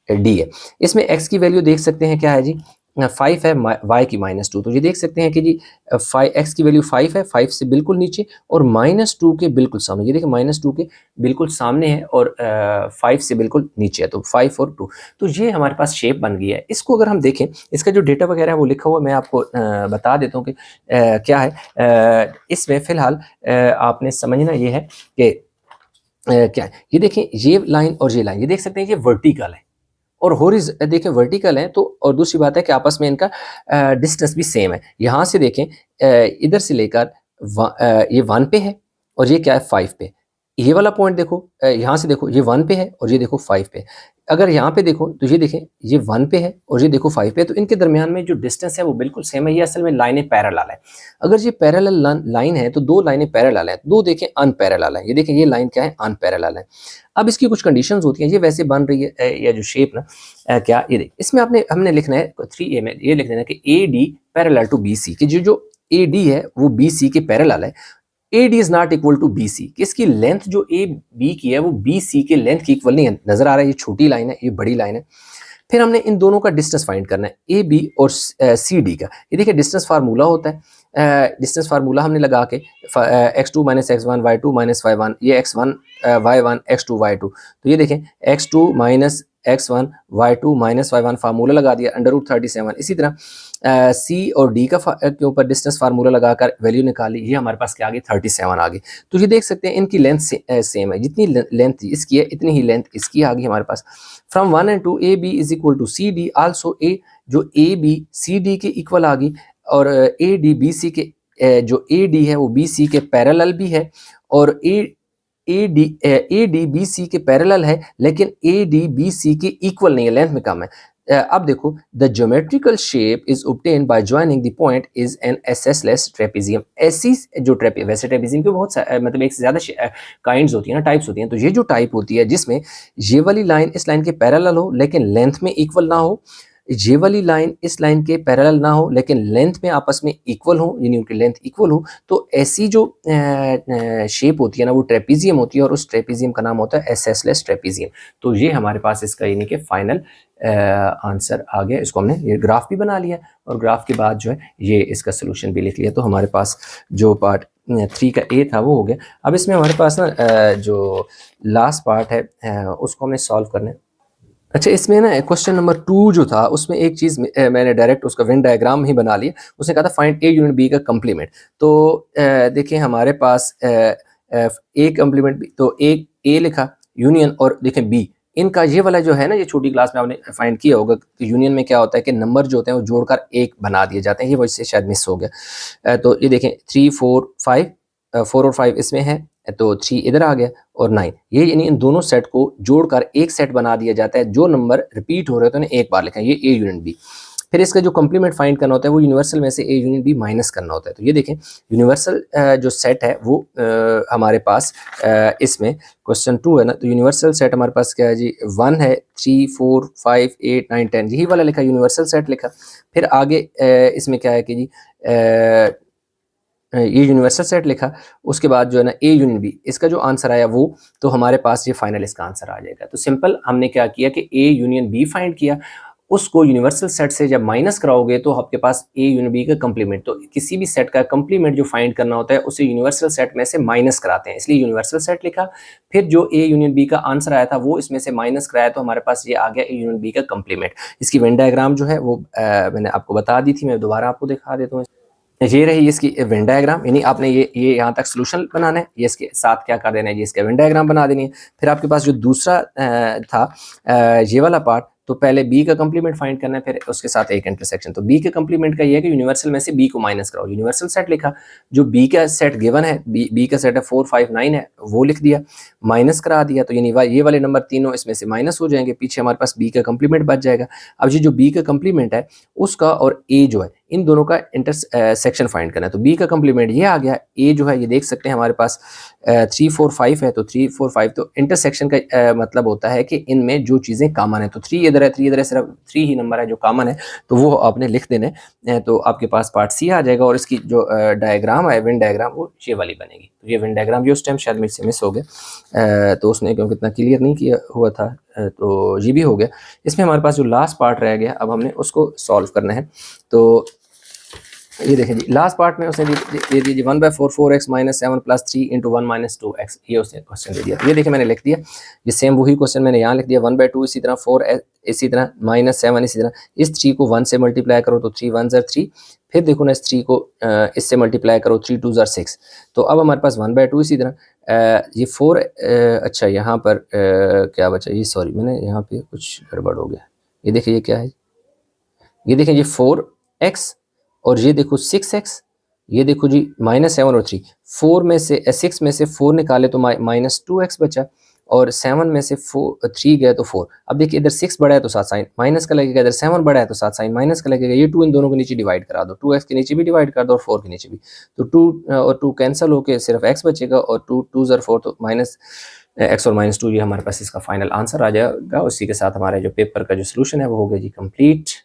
डी है। इसमें x की वैल्यू देख सकते हैं क्या है जी, 5 है, y की -2, तो ये देख सकते हैं कि जी 5 x की वैल्यू 5 है, 5 से बिल्कुल नीचे और -2 के बिल्कुल सामने, ये देखिए -2 के बिल्कुल सामने है और 5 से बिल्कुल नीचे है, तो 5 और 2, तो ये हमारे पास शेप बन गई है। इसको अगर हम देखें, इसका जो डेटा वगैरह है वो लिखा हुआ मैं आपको बता देता हूँ कि क्या है। इसमें फ़िलहाल आपने समझना ये है कि क्या है, ये देखें ये लाइन और ये लाइन, ये देख सकते हैं ये वर्टिकल है और देखें वर्टिकल है, तो और दूसरी बात है कि आपस में इनका डिस्टेंस भी सेम है। यहाँ से देखें इधर से लेकर ये 1 पे है और ये क्या है 5 पे, ये वाला पॉइंट देखो यहाँ से देखो ये 1 पे है और ये देखो 5 पे। अगर यहाँ पे देखो तो ये देखें ये 1 पे है और ये देखो 5 पे है, तो इनके दरमियान में जो डिस्टेंस है वो बिल्कुल सेम है, ये असल में लाइनें पैरेलल है। अगर ये पैरेलल लाइन है तो दो लाइनें पैरेलल हैं, दो देखें अनपैरेलल है, ये देखें ये लाइन क्या है अनपैरेलल है। अब इसकी कुछ कंडीशंस होती हैं, ये वैसे बन रही है या जो शेप ना क्या, ये देख इसमें हमने लिखना है 3a में ये लिख देना कि A D parallel to B C, कि जो ए डी है वो बी सी के पैरेलल है। A D is not equal to B C, इसकी लेंथ जो ए बी की है वो बी सी के लेंथ की इक्वल नहीं है, नजर आ रहा है ये छोटी लाइन है ये बड़ी लाइन है। फिर हमने इन दोनों का डिस्टेंस फाइंड करना है, ए बी और सी डी का। ये देखिए डिस्टेंस फार्मूला होता है, डिस्टेंस फार्मूला हमने लगा के x2 - x1 y2 - y1, ये x1 y1 x2 y2, तो ये देखें x2 - x1 y2 - y1 formula लगा दिया √37। इसी तरह सी और डी के ऊपर डिस्टेंस फार्मूला लगाकर वैल्यू निकाली, ये हमारे पास क्या आ गई 37 आ गई। तो ये देख सकते हैं इनकी लेंथ सेम है, जितनी लेंथ इसकी है इतनी ही लेंथ इसकी आ गई हमारे पास। From 1 and 2 a b is equal to c d, also a जो ए बी सी डी के इक्वल आ गई और ए डी बी सी के जो ए डी है वो बी सी के पैरेलल भी है और ए डी बी सी के पैरेलल है, लेकिन ए डी बी सी के इक्वल नहीं है, लेंथ में कम है। अब देखो the geometrical shape is obtained by joining the point is an isosceles trapezium. ऐसी जो वैसे ट्रेपेजियम के बहुत मतलब एक से ज़्यादा काइंड्स होती है ना, टाइप्स होती हैं, तो ये जो टाइप होती है जिसमें ये वाली लाइन इस लाइन के पैरेलल हो लेकिन लेंथ में इक्वल ना हो, ये वाली लाइन इस लाइन के पैरेलल ना हो लेकिन लेंथ में आपस में इक्वल हो, यानी उनकी लेंथ इक्वल हो, तो ऐसी जो शेप होती है ना वो ट्रेपेजियम होती है और उस ट्रेपेजियम का नाम होता है एसएसलेस ट्रेपेजियम। तो ये हमारे पास इसका यानी कि फाइनल आंसर आ गया। इसको हमने ये ग्राफ भी बना लिया और ग्राफ के बाद जो है ये इसका सोल्यूशन भी लिख लिया। तो हमारे पास जो पार्ट 3 का ए था वो हो गया। अब इसमें हमारे पास ना जो लास्ट पार्ट है उसको हमें सॉल्व करना है। अच्छा, इसमें ना क्वेश्चन नंबर 2 जो था उसमें एक चीज़ मैंने डायरेक्ट उसका वेन डायग्राम ही बना लिया। उसने कहा था फाइंड ए यूनिट बी का कम्प्लीमेंट। तो देखिए हमारे पास ए कम्प्लीमेंट बी, तो ए लिखा यूनियन और देखें बी, इनका ये वाला जो है ना ये छोटी क्लास में आपने फाइंड किया होगा कि यूनियन में क्या होता है कि नंबर जो होते हैं वो जोड़कर एक बना दिए जाते हैं, ये वजह से शायद मिस हो गया। तो ये देखें 3 4 5 4 और 5 इसमें है, तो 3 इधर आ गया और 9, ये यानी इन दोनों सेट को जोड़कर एक सेट बना दिया जाता है। जो नंबर रिपीट हो रहे होते हैं एक बार लिखा है, ये ए यूनिट बी। फिर इसका जो कॉम्प्लीमेंट फाइंड करना होता है वो यूनिवर्सल में से ए यूनियन बी माइनस करना होता है। तो ये देखें यूनिवर्सल जो सेट है वो हमारे पास इसमें क्वेश्चन 2 है ना, तो यूनिवर्सल सेट हमारे पास क्या है जी, 1 है, 3 4 5 8 9 10, यही वाला लिखा, यूनिवर्सल सेट लिखा। फिर आगे इसमें क्या है कि जी ये यूनिवर्सल सेट लिखा, उसके बाद जो है ना ए यूनियन बी, इसका जो आंसर आया वो, तो हमारे पास ये फाइनल इसका आंसर आ जाएगा। तो सिंपल हमने क्या किया कि ए यूनियन बी फाइंड किया, उसको यूनिवर्सल सेट से जब माइनस कराओगे तो आपके पास ए यूनियन बी का कंप्लीमेंट, तो किसी भी सेट का कंप्लीमेंट जो फाइंड करना होता है उसे यूनिवर्सल सेट में से माइनस कराते हैं, इसलिए यूनिवर्सल सेट लिखा। फिर जो ए यूनियन बी का आंसर आया था वो इसमें से माइनस कराया, तो हमारे पास ये आ गया ए यूनियन बी का कंप्लीमेंट। इसकी वेन डायग्राम जो है वो मैंने आपको बता दी थी, मैं दोबारा आपको दिखा देता हूँ। ये रही इसकी वेन डायग्राम, यानी आपने ये यहाँ तक सोल्यूशन बनाना है, ये इसके साथ क्या कर देना है, ये इसका वेन डायग्राम बना देनी है। फिर आपके पास जो दूसरा था ये वाला पार्ट, तो पहले बी का कंप्लीमेंट फाइंड करना है, फिर उसके साथ एक इंटरसेक्शन। तो बी के कंप्लीमेंट का ये है कि यूनिवर्सल में से बी को माइनस कराओ, यूनिवर्सल सेट लिखा, जो बी का सेट गिवन है, बी का सेट है 4 5 9 है, वो लिख दिया, माइनस करा दिया, तो यानी ये वाले नंबर तीनों इसमें से माइनस हो जाएंगे, पीछे हमारे पास बी का कंप्लीमेंट बच जाएगा। अब ये जो बी का कंप्लीमेंट है उसका और ए जो है इन दोनों का इंटरसेक्शन फाइंड करना है। तो बी का कंप्लीमेंट ये आ गया, ए जो है ये देख सकते हैं हमारे पास 3 4 5 है, तो 3 4 5, तो इंटरसेक्शन का मतलब होता है कि इनमें जो चीज़ें कॉमन है, तो 3 इधर है, 3 इधर है, सिर्फ 3 ही नंबर है जो कॉमन है, तो वो आपने लिख देने, तो आपके पास पार्ट सी आ जाएगा। और इसकी जो डायग्राम है, विन डायग्राम, वो ये वाली बनेगी। तो ये विन डायग्राम जो उस टाइम शायद मुझसे मिस हो गया, तो उसने क्योंकि इतना क्लियर नहीं किया हुआ था, तो ये भी हो गया। इसमें हमारे पास जो लास्ट पार्ट रह गया, अब हमने उसको सॉल्व करना है। तो ये देखें जी, लास्ट पार्ट में उसने दे दीजिए 1/4 4x - 7 + 3 × 1 - 2x, ये उसने क्वेश्चन दे दिया। ये देखिए मैंने लिख दिया, ये सेम वही क्वेश्चन मैंने यहाँ लिख दिया, 1/2 इसी तरह, 4 इसी तरह, -7 इसी तरह। इस 3 को 1 से मल्टीप्लाई करो तो 3 1 ज़र 3, फिर देखो ना इस 3 को इससे मल्टीप्लाई करो, 3 2 ज़र 6। तो अब हमारे पास 1/2 इसी तरह, ये 4 अच्छा यहाँ पर क्या बचा, ये सॉरी मैंने यहाँ पे कुछ गड़बड़ हो गया। ये देखिए ये क्या है, ये देखें ये 4x और ये देखो 6x, ये देखो जी -7 और 3, 4 में से 6 में से 4 निकाले तो -2x बचा, और 7 में से 3 गए तो 4। अब देखिए इधर 6 बड़ा है तो साथ साइन माइनस का लगेगा, इधर 7 बड़ा है तो साथ साइन माइनस का लगेगा। ये 2 इन दोनों के नीचे डिवाइड करा दो, 2x के नीचे भी डिवाइड कर दो और 4 के नीचे भी, तो 2 और 2 कैंसिल होके सिर्फ x बचेगा, और 2 2 ज़र 4, तो -x और -2, ये हमारे पास इसका फाइनल आंसर आ जाएगा। उसी के साथ हमारे जो पेपर का जो सोल्यूशन है वो हो गया जी कंप्लीट।